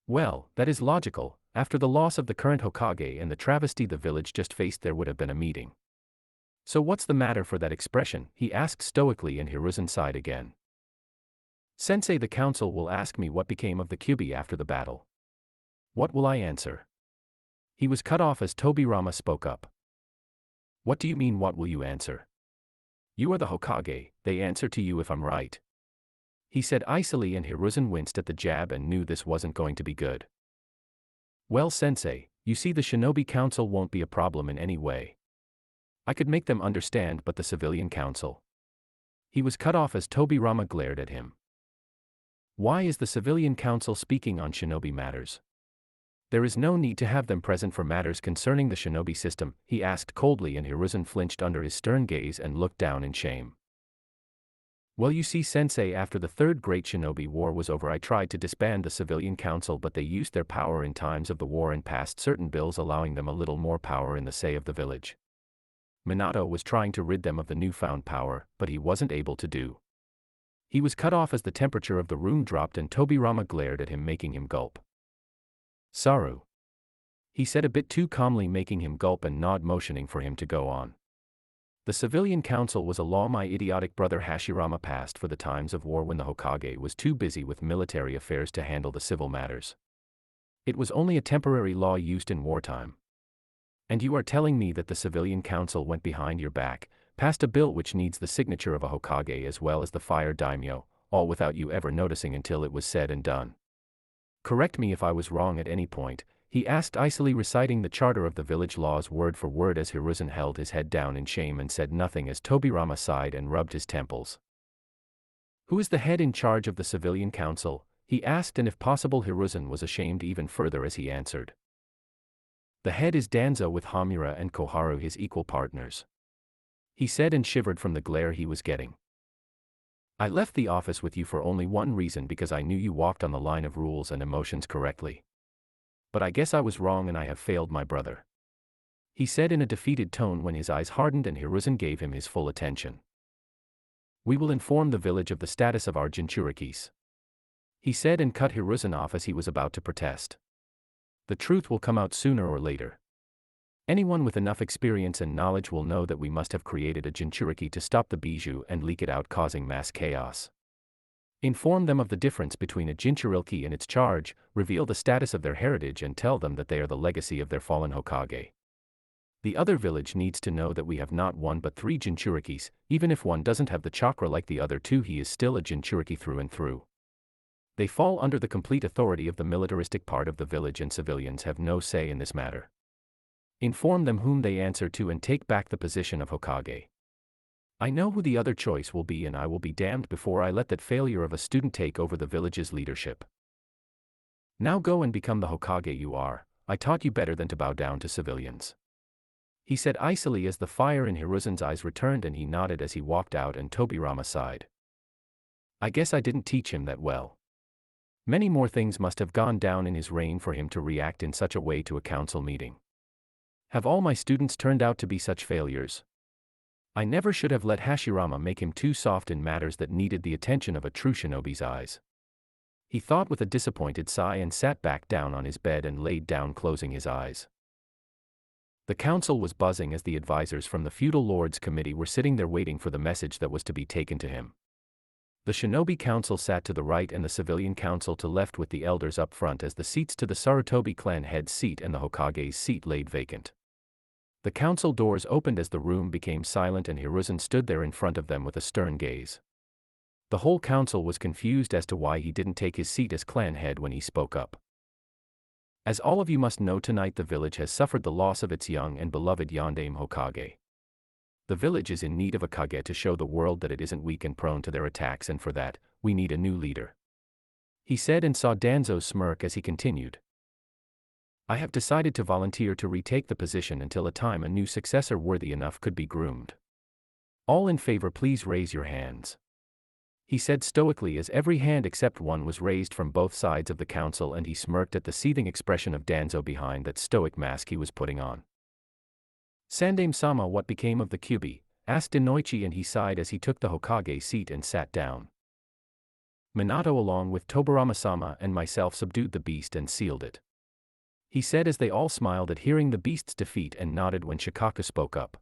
Speaker 2: Well, that is logical. After the loss of the current Hokage and the travesty the village just faced, there would have been a meeting. So what's the matter for that expression? He asked stoically, and Hiruzen sighed again. Sensei, the council will ask me what became of the Kyuubi after the battle. What will I answer? He was cut off as Tobirama spoke up. What do you mean, what will you answer? You are the Hokage, they answer to you if I'm right. He said icily, and Hiruzen winced at the jab and knew this wasn't going to be good. Well, Sensei, you see, the Shinobi Council won't be a problem in any way. I could make them understand, but the Civilian Council. He was cut off as Tobirama glared at him. Why is the Civilian Council speaking on shinobi matters? There is no need to have them present for matters concerning the shinobi system, he asked coldly, and Hiruzen flinched under his stern gaze and looked down in shame. Well, you see, Sensei, after the Third Great Shinobi War was over, I tried to disband the Civilian Council, but they used their power in times of the war and passed certain bills allowing them a little more power in the say of the village. Minato was trying to rid them of the newfound power, but he wasn't able to do. He was cut off as the temperature of the room dropped and Tobirama glared at him, making him gulp. Saru. He said a bit too calmly, making him gulp and nod, motioning for him to go on. The Civilian Council was a law my idiotic brother Hashirama passed for the times of war when the Hokage was too busy with military affairs to handle the civil matters. It was only a temporary law used in wartime. And you are telling me that the Civilian Council went behind your back, passed a bill which needs the signature of a Hokage as well as the fire daimyo, all without you ever noticing until it was said and done. Correct me if I was wrong at any point, he asked, icily reciting the charter of the village laws word for word as Hiruzen held his head down in shame and said nothing as Tobirama sighed and rubbed his temples. Who is the head in charge of the civilian council? He asked, and if possible Hiruzen was ashamed even further as he answered. The head is Danzo with Hamura and Koharu his equal partners. He said and shivered from the glare he was getting. I left the office with you for only one reason, because I knew you walked on the line of rules and emotions correctly. But I guess I was wrong and I have failed my brother. He said in a defeated tone when his eyes hardened and Hiruzen gave him his full attention. We will inform the village of the status of our Jinchurikis. He said and cut Hiruzen off as he was about to protest. The truth will come out sooner or later. Anyone with enough experience and knowledge will know that we must have created a Jinchuriki to stop the Bijou and leak it out, causing mass chaos. Inform them of the difference between a Jinchuriki and its charge, reveal the status of their heritage and tell them that they are the legacy of their fallen Hokage. The other village needs to know that we have not one but 3 Jinchurikis. Even if one doesn't have the chakra like the other 2, he is still a Jinchuriki through and through. They fall under the complete authority of the militaristic part of the village and civilians have no say in this matter. Inform them whom they answer to and take back the position of Hokage. I know who the other choice will be, and I will be damned before I let that failure of a student take over the village's leadership. Now go and become the Hokage you are. I taught you better than to bow down to civilians. He said icily as the fire in Hiruzen's eyes returned, and he nodded as he walked out, and Tobirama sighed. I guess I didn't teach him that well. Many more things must have gone down in his reign for him to react in such a way to a council meeting. Have all my students turned out to be such failures? I never should have let Hashirama make him too soft in matters that needed the attention of a true shinobi's eyes. He thought with a disappointed sigh and sat back down on his bed and laid down, closing his eyes. The council was buzzing as the advisors from the feudal lords committee were sitting there waiting for the message that was to be taken to him. The shinobi council sat to the right and the civilian council to left, with the elders up front as the seats to the Sarutobi clan head's seat and the Hokage's seat laid vacant. The council doors opened as the room became silent and Hiruzen stood there in front of them with a stern gaze. The whole council was confused as to why he didn't take his seat as clan head when he spoke up. As all of you must know, tonight the village has suffered the loss of its young and beloved Yondaime Hokage. The village is in need of a Kage to show the world that it isn't weak and prone to their attacks, and for that, we need a new leader. He said and saw Danzo's smirk as he continued. I have decided to volunteer to retake the position until a time a new successor worthy enough could be groomed. All in favor, please raise your hands. He said stoically as every hand except one was raised from both sides of the council, and he smirked at the seething expression of Danzo behind that stoic mask he was putting on. Sandaime-sama, what became of the Kyubi? Asked Inoichi, and he sighed as he took the Hokage seat and sat down. Minato along with Tobirama-sama and myself subdued the beast and sealed it. He said as they all smiled at hearing the beast's defeat and nodded when Shikaku spoke up.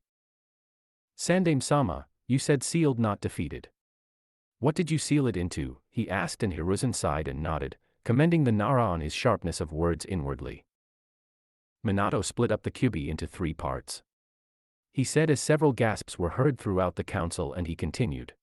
Speaker 2: Sandaime-sama, you said sealed, not defeated. What did you seal it into? He asked, and Hiruzen sighed and nodded, commending the Nara on his sharpness of words inwardly. Minato split up the Kyubi into 3 parts. He said as several gasps were heard throughout the council, and he continued.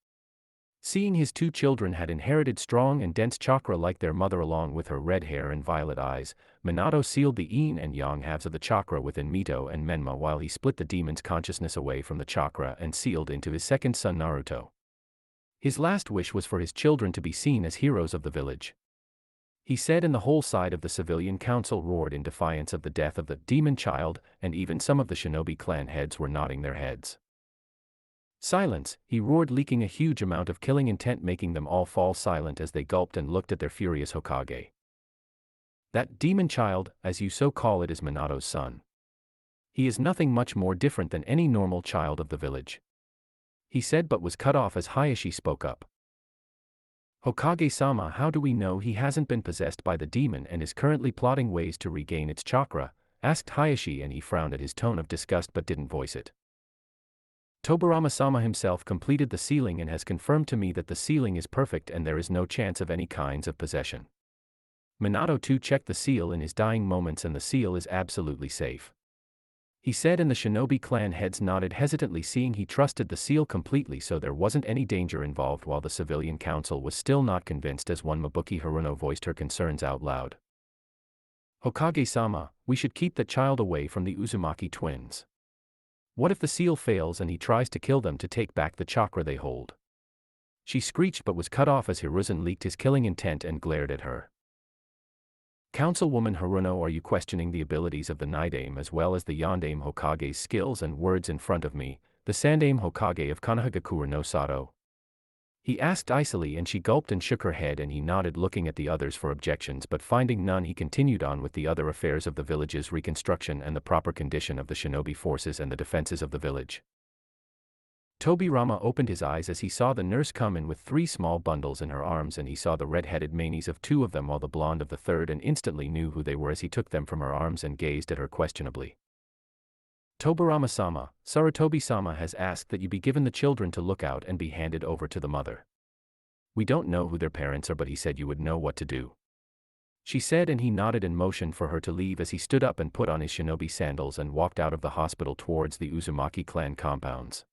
Speaker 2: Seeing his 2 children had inherited strong and dense chakra like their mother along with her red hair and violet eyes, Minato sealed the yin and yang halves of the chakra within Mito and Menma while he split the demon's consciousness away from the chakra and sealed into his second son Naruto. His last wish was for his children to be seen as heroes of the village. He said, and the whole side of the civilian council roared in defiance of the death of the demon child, and even some of the shinobi clan heads were nodding their heads. Silence, he roared, leaking a huge amount of killing intent, making them all fall silent as they gulped and looked at their furious Hokage. That demon child, as you so call it, is Minato's son. He is nothing much more different than any normal child of the village. He said, but was cut off as Hayashi spoke up. Hokage-sama, how do we know he hasn't been possessed by the demon and is currently plotting ways to regain its chakra? Asked Hayashi, and he frowned at his tone of disgust but didn't voice it. Tobirama-sama himself completed the sealing and has confirmed to me that the sealing is perfect and there is no chance of any kinds of possession. Minato too checked the seal in his dying moments and the seal is absolutely safe. He said, and the shinobi clan heads nodded hesitantly, seeing he trusted the seal completely, so there wasn't any danger involved, while the civilian council was still not convinced as one Mabuki Haruno voiced her concerns out loud. Hokage-sama, we should keep that child away from the Uzumaki twins. What if the seal fails and he tries to kill them to take back the chakra they hold? She screeched but was cut off as Hiruzen leaked his killing intent and glared at her. Councilwoman Haruno, are you questioning the abilities of the Nidaime as well as the Yondaime Hokage's skills and words in front of me, the Sandaime Hokage of Konohagakure no Sato? He asked icily, and she gulped and shook her head, and he nodded, looking at the others for objections, but finding none he continued on with the other affairs of the village's reconstruction and the proper condition of the shinobi forces and the defenses of the village. Tobirama opened his eyes as he saw the nurse come in with 3 small bundles in her arms, and he saw the red-headed manes of 2 of them while the blonde of the third, and instantly knew who they were as he took them from her arms and gazed at her questionably. Tobirama-sama, Sarutobi-sama has asked that you be given the children to look out and be handed over to the mother. We don't know who their parents are, but he said you would know what to do. She said, and he nodded and motioned for her to leave as he stood up and put on his shinobi sandals and walked out of the hospital towards the Uzumaki clan compounds.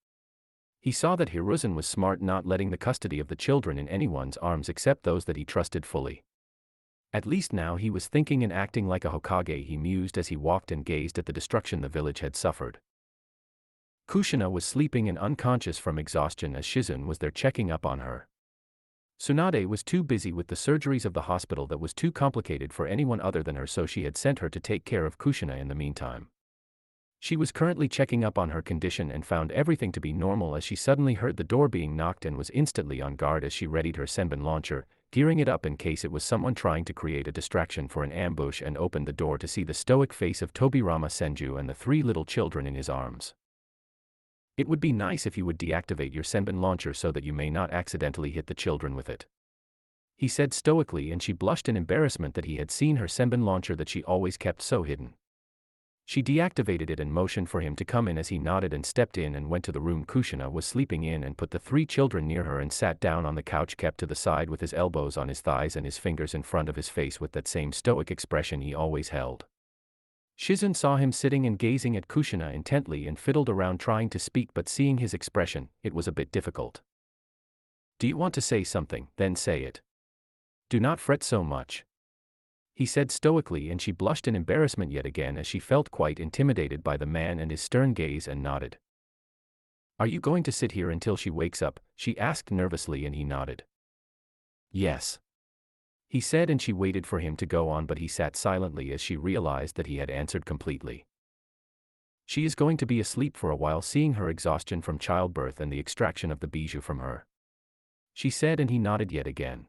Speaker 2: He saw that Hiruzen was smart, not letting the custody of the children in anyone's arms except those that he trusted fully. At least now he was thinking and acting like a Hokage, he mused as he walked and gazed at the destruction the village had suffered. Kushina was sleeping and unconscious from exhaustion as Shizune was there checking up on her. Tsunade was too busy with the surgeries of the hospital that was too complicated for anyone other than her, so she had sent her to take care of Kushina in the meantime. She was currently checking up on her condition and found everything to be normal as she suddenly heard the door being knocked and was instantly on guard as she readied her senbon launcher, gearing it up in case it was someone trying to create a distraction for an ambush, and opened the door to see the stoic face of Tobirama Senju and the 3 little children in his arms. It would be nice if you would deactivate your senbon launcher so that you may not accidentally hit the children with it, he said stoically, and she blushed in embarrassment that he had seen her senbon launcher that she always kept so hidden. She deactivated it and motioned for him to come in as he nodded and stepped in and went to the room Kushina was sleeping in and put the 3 children near her and sat down on the couch, kept to the side with his elbows on his thighs and his fingers in front of his face with that same stoic expression he always held. Shizune saw him sitting and gazing at Kushina intently and fiddled around trying to speak, but seeing his expression, it was a bit difficult. Do you want to say something? Then say it. Do not fret so much, he said stoically, and she blushed in embarrassment yet again as she felt quite intimidated by the man and his stern gaze, and nodded. Are you going to sit here until she wakes up? She asked nervously, and he nodded. Yes, he said, and she waited for him to go on, but he sat silently as she realized that he had answered completely. She is going to be asleep for a while, seeing her exhaustion from childbirth and the extraction of the bijou from her, she said, and he nodded yet again.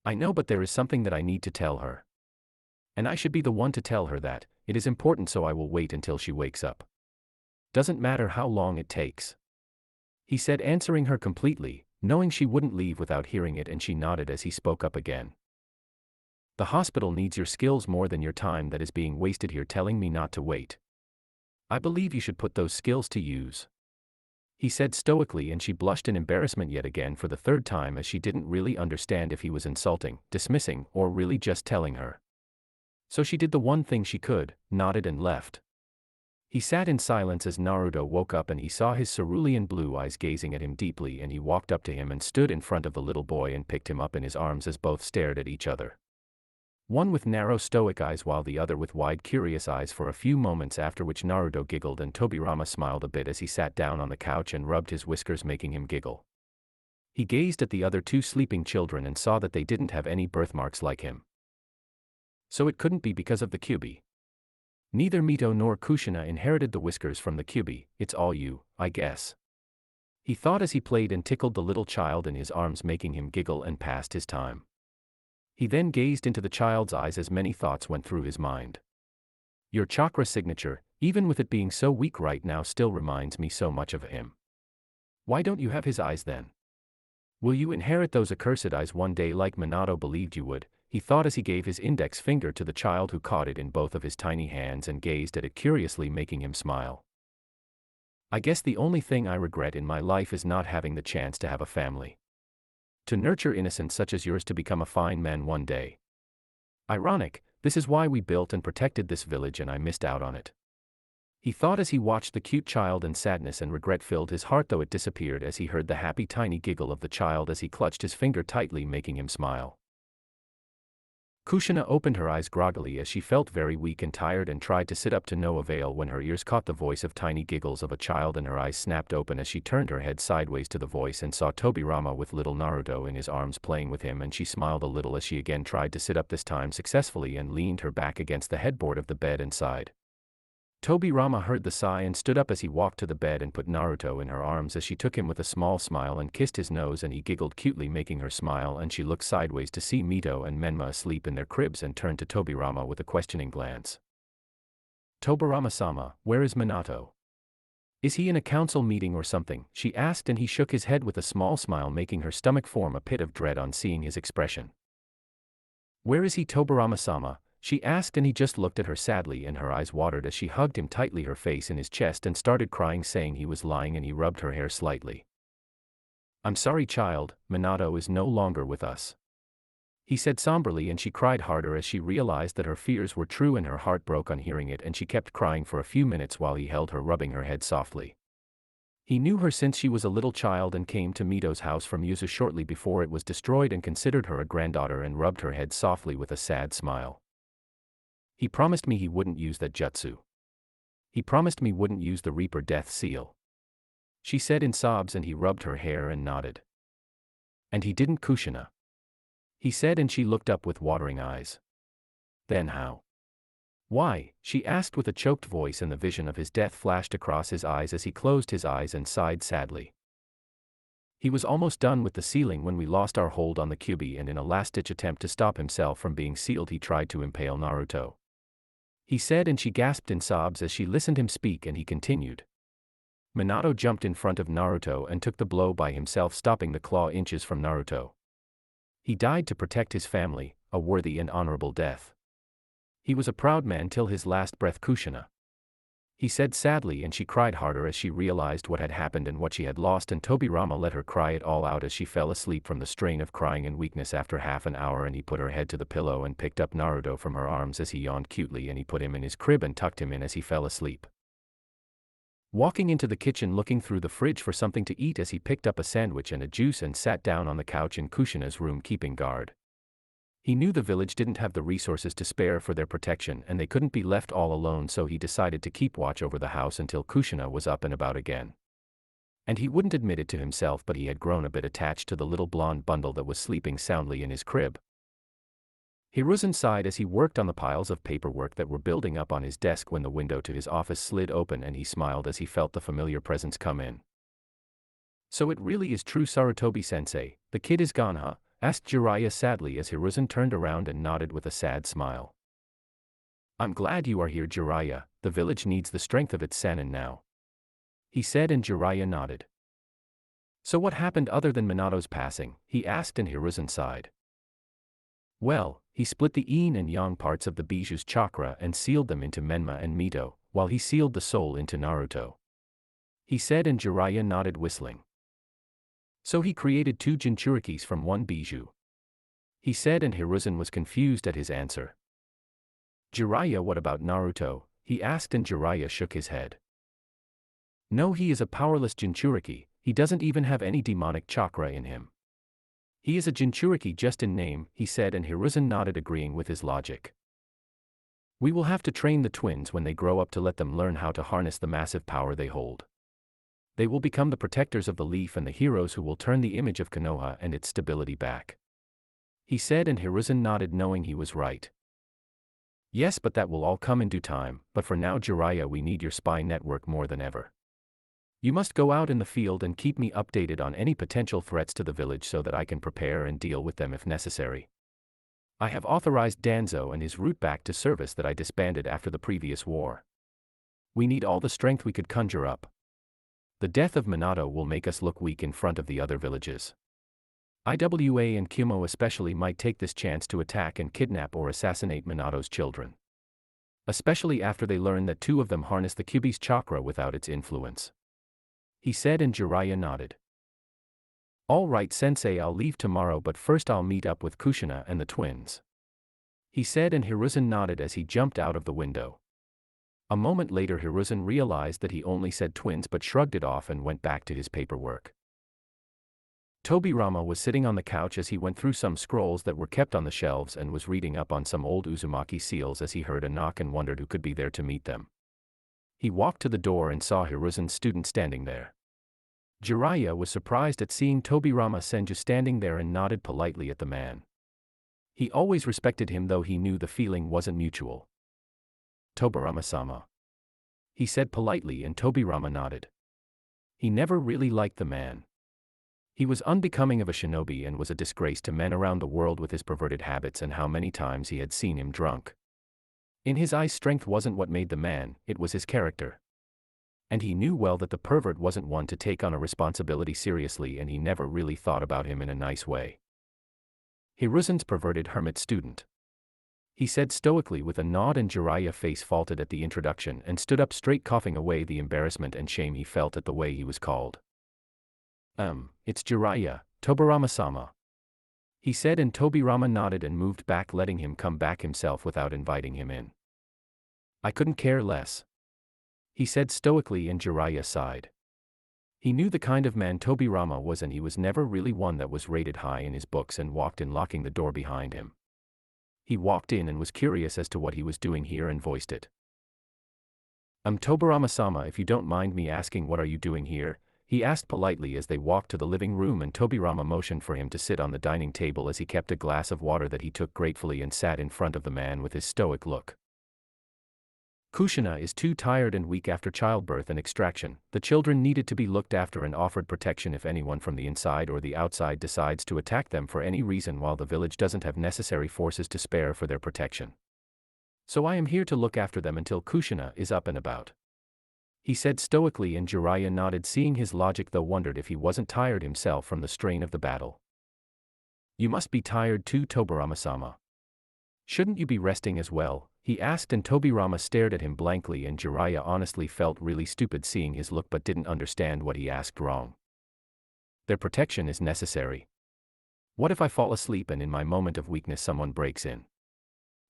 Speaker 2: I know, but there is something that I need to tell her. And I should be the one to tell her that. It is important, so I will wait until she wakes up. Doesn't matter how long it takes, he said, answering her completely, knowing she wouldn't leave without hearing it, and she nodded as he spoke up again. The hospital needs your skills more than your time that is being wasted here telling me not to wait. I believe you should put those skills to use, he said stoically, and she blushed in embarrassment yet again for the 3rd time as she didn't really understand if he was insulting, dismissing, or really just telling her. So she did the one thing she could, nodded and left. He sat in silence as Naruto woke up, and he saw his cerulean blue eyes gazing at him deeply, and he walked up to him and stood in front of the little boy and picked him up in his arms as both stared at each other. One with narrow stoic eyes while the other with wide curious eyes for a few moments, after which Naruto giggled and Tobirama smiled a bit as he sat down on the couch and rubbed his whiskers, making him giggle. He gazed at the other 2 sleeping children and saw that they didn't have any birthmarks like him. So it couldn't be because of the Kyuubi. Neither Mito nor Kushina inherited the whiskers from the Kyuubi. It's all you, I guess, he thought as he played and tickled the little child in his arms, making him giggle and passed his time. He then gazed into the child's eyes as many thoughts went through his mind. Your chakra signature, even with it being so weak right now, still reminds me so much of him. Why don't you have his eyes then? Will you inherit those accursed eyes one day like Minato believed you would? He thought as he gave his index finger to the child, who caught it in both of his tiny hands and gazed at it curiously, making him smile. I guess the only thing I regret in my life is not having the chance to have a family. To nurture innocence such as yours to become a fine man one day. Ironic, this is why we built and protected this village and I missed out on it, he thought as he watched the cute child, and sadness and regret filled his heart, though it disappeared as he heard the happy tiny giggle of the child as he clutched his finger tightly, making him smile. Kushina opened her eyes groggily as she felt very weak and tired and tried to sit up to no avail when her ears caught the voice of tiny giggles of a child and her eyes snapped open as she turned her head sideways to the voice and saw Tobirama with little Naruto in his arms playing with him, and she smiled a little as she again tried to sit up, this time successfully, and leaned her back against the headboard of the bed and sighed. Tobirama heard the sigh and stood up as he walked to the bed and put Naruto in her arms as she took him with a small smile and kissed his nose, and he giggled cutely making her smile, and she looked sideways to see Mito and Menma asleep in their cribs and turned to Tobirama with a questioning glance. "Tobirama-sama, where is Minato? Is he in a council meeting or something?" she asked, and he shook his head with a small smile making her stomach form a pit of dread on seeing his expression. "Where is he, Tobirama-sama?" she asked, and he just looked at her sadly and her eyes watered as she hugged him tightly, her face in his chest, and started crying, saying he was lying, and he rubbed her hair slightly. "I'm sorry, child, Minato is no longer with us," he said somberly, and she cried harder as she realized that her fears were true, and her heart broke on hearing it, and she kept crying for a few minutes while he held her, rubbing her head softly. He knew her since she was a little child and came to Mito's house from Yuzu shortly before it was destroyed and considered her a granddaughter, and rubbed her head softly with a sad smile. "He promised me he wouldn't use that jutsu. He promised me wouldn't use the Reaper Death Seal," she said in sobs, and he rubbed her hair and nodded. "And he didn't, Kushina?" he said, and she looked up with watering eyes. "Then how?" "Why?" she asked with a choked voice, and the vision of his death flashed across his eyes as he closed his eyes and sighed sadly. "He was almost done with the sealing when we lost our hold on the Kyuubi, and in a last-ditch attempt to stop himself from being sealed he tried to impale Naruto," he said, and she gasped in sobs as she listened him speak, and he continued. "Minato jumped in front of Naruto and took the blow by himself, stopping the claw inches from Naruto. He died to protect his family, a worthy and honorable death. He was a proud man till his last breath, Kushina," he said sadly, and she cried harder as she realized what had happened and what she had lost, and Tobirama let her cry it all out as she fell asleep from the strain of crying and weakness after half an hour, and he put her head to the pillow and picked up Naruto from her arms as he yawned cutely, and he put him in his crib and tucked him in as he fell asleep. Walking into the kitchen looking through the fridge for something to eat as he picked up a sandwich and a juice and sat down on the couch in Kushina's room keeping guard. He knew the village didn't have the resources to spare for their protection, and they couldn't be left all alone, so he decided to keep watch over the house until Kushina was up and about again. And he wouldn't admit it to himself, but he had grown a bit attached to the little blonde bundle that was sleeping soundly in his crib. Hiruzen sighed as he worked on the piles of paperwork that were building up on his desk when the window to his office slid open, and he smiled as he felt the familiar presence come in. "So it really is true, Sarutobi-sensei, the kid is gone, huh?" asked Jiraiya sadly as Hiruzen turned around and nodded with a sad smile. "I'm glad you are here, Jiraiya, the village needs the strength of its Sannin now," he said, and Jiraiya nodded. "So what happened other than Minato's passing?" he asked, and Hiruzen sighed. "Well, he split the yin and yang parts of the Biju's chakra and sealed them into Menma and Mito, while he sealed the soul into Naruto," he said, and Jiraiya nodded, whistling. "So he created two Jinchurikis from one Biju," he said, and Hiruzen was confused at his answer. "Jiraiya, what about Naruto?" he asked, and Jiraiya shook his head. "No, he is a powerless Jinchuriki, he doesn't even have any demonic chakra in him. He is a Jinchuriki just in name," he said, and Hiruzen nodded, agreeing with his logic. "We will have to train the twins when they grow up to let them learn how to harness the massive power they hold. They will become the protectors of the leaf and the heroes who will turn the image of Konoha and its stability back," he said, and Hiruzen nodded, knowing he was right. "Yes, but that will all come in due time, but for now, Jiraiya, we need your spy network more than ever. You must go out in the field and keep me updated on any potential threats to the village so that I can prepare and deal with them if necessary. I have authorized Danzo and his route back to service that I disbanded after the previous war. We need all the strength we could conjure up. The death of Minato will make us look weak in front of the other villages. Iwa and Kumo especially might take this chance to attack and kidnap or assassinate Minato's children. Especially after they learn that two of them harness the Kyuubi's chakra without its influence," he said, and Jiraiya nodded. "All right, sensei, I'll leave tomorrow, but first I'll meet up with Kushina and the twins," he said, and Hiruzen nodded as he jumped out of the window. A moment later Hiruzen realized that he only said twins but shrugged it off and went back to his paperwork. Tobirama was sitting on the couch as he went through some scrolls that were kept on the shelves and was reading up on some old Uzumaki seals as he heard a knock and wondered who could be there to meet them. He walked to the door and saw Hiruzen's student standing there. Jiraiya was surprised at seeing Tobirama Senju standing there and nodded politely at the man. He always respected him, though he knew the feeling wasn't mutual. "Tobirama-sama," he said politely, and Tobirama nodded. He never really liked the man. He was unbecoming of a shinobi and was a disgrace to men around the world with his perverted habits and how many times he had seen him drunk. In his eyes, strength wasn't what made the man, it was his character. And he knew well that the pervert wasn't one to take on a responsibility seriously, and he never really thought about him in a nice way. "Hiruzen's perverted hermit student," he said stoically with a nod, and Jiraiya's face faltered at the introduction and stood up straight, coughing away the embarrassment and shame he felt at the way he was called. It's Jiraiya, Tobirama-sama," he said, and Tobirama nodded and moved back, letting him come back himself without inviting him in. "I couldn't care less," he said stoically, and Jiraiya sighed. He knew the kind of man Tobirama was, and he was never really one that was rated high in his books, and walked in, locking the door behind him. He walked in and was curious as to what he was doing here and voiced it. "Tobirama-sama, if you don't mind me asking, what are you doing here?" he asked politely as they walked to the living room, and Tobirama motioned for him to sit on the dining table as he kept a glass of water that he took gratefully and sat in front of the man with his stoic look. "Kushina is too tired and weak after childbirth and extraction. The children needed to be looked after and offered protection if anyone from the inside or the outside decides to attack them for any reason, while the village doesn't have necessary forces to spare for their protection. So I am here to look after them until Kushina is up and about," he said stoically, and Jiraiya nodded, seeing his logic, though wondered if he wasn't tired himself from the strain of the battle. "You must be tired too, Tobirama-sama. Shouldn't you be resting as well?" he asked, and Tobirama stared at him blankly, and Jiraiya honestly felt really stupid seeing his look but didn't understand what he asked wrong. "Their protection is necessary. What if I fall asleep and in my moment of weakness someone breaks in?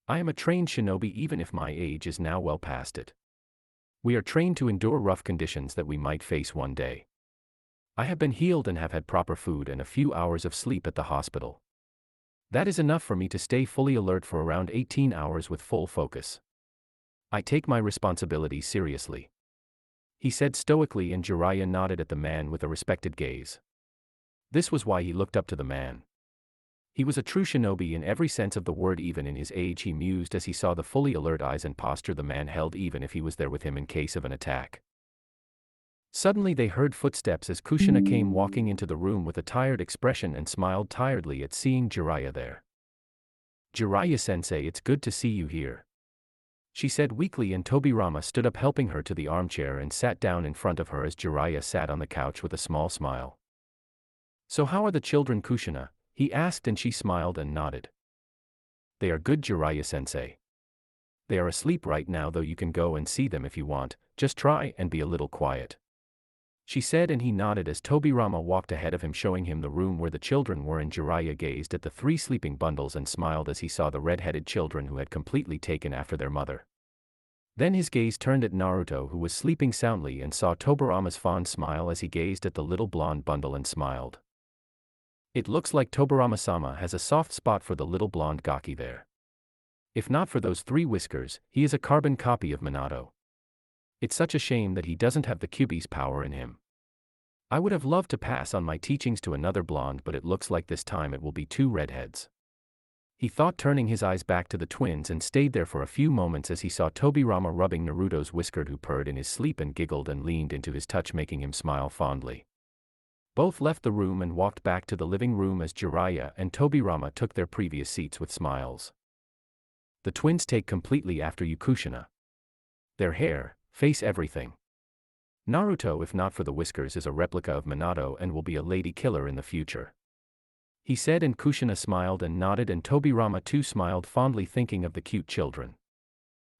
Speaker 2: I am a trained shinobi even if my age is now well past it. We are trained to endure rough conditions that we might face one day. I have been healed and have had proper food and a few hours of sleep at the hospital. That is enough for me to stay fully alert for around 18 hours with full focus. I take my responsibilities seriously," he said stoically, and Jiraiya nodded at the man with a respected gaze. This was why he looked up to the man. He was a true shinobi in every sense of the word. Even in his age, he mused as he saw the fully alert eyes and posture the man held, even if he was there with him in case of an attack. Suddenly they heard footsteps as Kushina came walking into the room with a tired expression and smiled tiredly at seeing Jiraiya there. "Jiraiya-sensei, it's good to see you here," she said weakly, and Tobirama stood up, helping her to the armchair and sat down in front of her as Jiraiya sat on the couch with a small smile. "So how are the children, Kushina?" he asked, and she smiled and nodded. "They are good, Jiraiya-sensei. They are asleep right now, though you can go and see them if you want. Just try and be a little quiet," she said, and he nodded as Tobirama walked ahead of him, showing him the room where the children were, and Jiraiya gazed at the 3 sleeping bundles and smiled as he saw the red-headed children who had completely taken after their mother. Then his gaze turned at Naruto, who was sleeping soundly, and saw Tobirama's fond smile as he gazed at the little blonde bundle and smiled. "It looks like Tobirama-sama has a soft spot for the little blonde gaki there. If not for those 3 whiskers, he is a carbon copy of Minato. It's such a shame that he doesn't have the Kyuubi's power in him. I would have loved to pass on my teachings to another blonde, but it looks like this time it will be 2 redheads," he thought, turning his eyes back to the twins, and stayed there for a few moments as he saw Tobirama rubbing Naruto's whisker, who purred in his sleep and giggled and leaned into his touch, making him smile fondly. Both left the room and walked back to the living room as Jiraiya and Tobirama took their previous seats with smiles. "The twins take completely after you, Kushina. Their hair, face, everything. Naruto, if not for the whiskers, is a replica of Minato and will be a lady killer in the future," he said, and Kushina smiled and nodded, and Tobirama too smiled fondly, thinking of the cute children.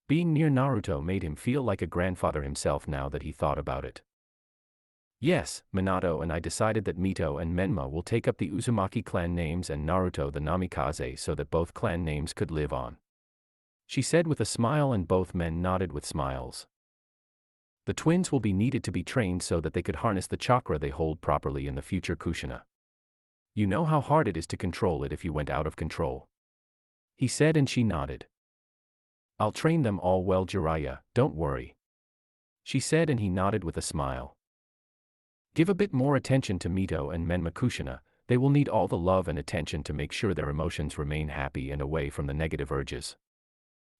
Speaker 2: Being near Naruto made him feel like a grandfather himself now that he thought about it. "Yes, Minato and I decided that Mito and Menma will take up the Uzumaki clan names and Naruto the Namikaze, so that both clan names could live on," she said with a smile, and both men nodded with smiles. "The twins will be needed to be trained so that they could harness the chakra they hold properly in the future, Kushina. You know how hard it is to control it if you went out of control. He said, and she nodded. I'll train them all well, Jiraiya, don't worry. She said, and he nodded with a smile. Give a bit more attention to Mito and Menma Kushina. They will need all the love and attention to make sure their emotions remain happy and away from the negative urges.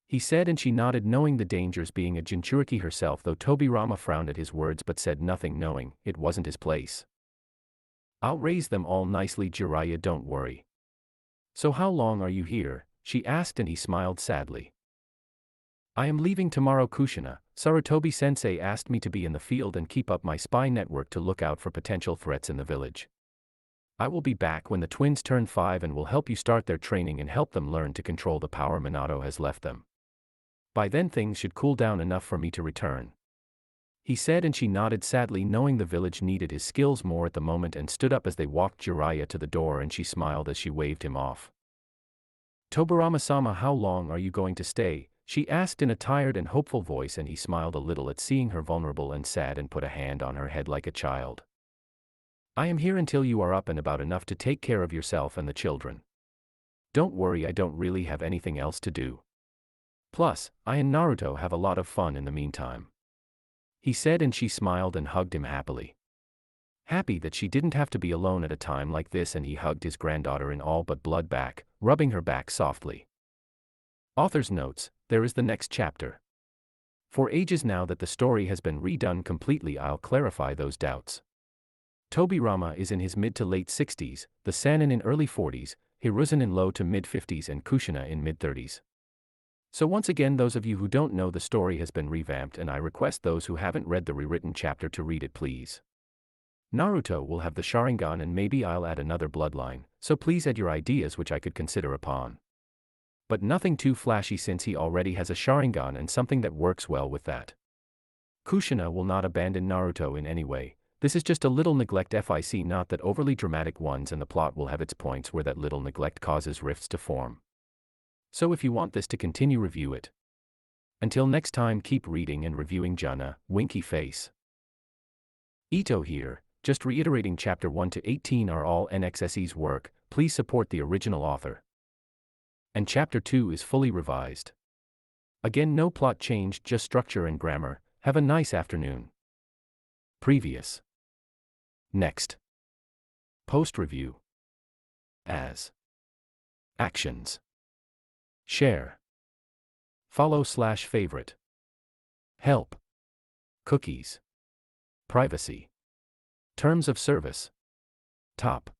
Speaker 2: He said, and she nodded, knowing the dangers, being a Jinchuriki herself, though Tobirama frowned at his words but said nothing, knowing it wasn't his place. I'll raise them all nicely, Jiraiya, don't worry. So how long are you here? She asked, and he smiled sadly. I am leaving tomorrow, Kushina. Sarutobi sensei asked me to be in the field and keep up my spy network to look out for potential threats in the village. I will be back when the twins turn 5 and will help you start their training and help them learn to control the power Minato has left them. By then things should cool down enough for me to return. He said, and she nodded sadly, knowing the village needed his skills more at the moment, and stood up as they walked Jiraiya to the door, and she smiled as she waved him off. Tobirama-sama, how long are you going to stay? She asked in a tired and hopeful voice, and he smiled a little at seeing her vulnerable and sad and put a hand on her head like a child. I am here until you are up and about enough to take care of yourself and the children. Don't worry, I don't really have anything else to do. Plus, I and Naruto have a lot of fun in the meantime. He said, and she smiled and hugged him happily. Happy that she didn't have to be alone at a time like this, and he hugged his granddaughter in all but blood back, rubbing her back softly. Author's notes, there is the next chapter. For ages now that the story has been redone completely, I'll clarify those doubts. Tobirama is in his mid to late 60s, the Sannin in early 40s, Hiruzen in low to mid 50s, and Kushina in mid 30s. So once again, those of you who don't know, the story has been revamped, and I request those who haven't read the rewritten chapter to read it, please. Naruto will have the Sharingan, and maybe I'll add another bloodline, so please add your ideas which I could consider upon. But nothing too flashy, since he already has a Sharingan and something that works well with that. Kushina will not abandon Naruto in any way. This is just a little neglect, FIC, not that overly dramatic ones, and the plot will have its points where that little neglect causes rifts to form. So if you want this to continue, review it. Until next time, keep reading and reviewing. Jana, winky face. Ito here, just reiterating, chapter 1 to 18 are all NXSE's work, please support the original author. And chapter 2 is fully revised. Again, no plot changed, just structure and grammar. Have a nice afternoon. Previous. Next. Post review. As. Actions. Share. Follow/favorite. Help. Cookies. Privacy. Terms of service. Top.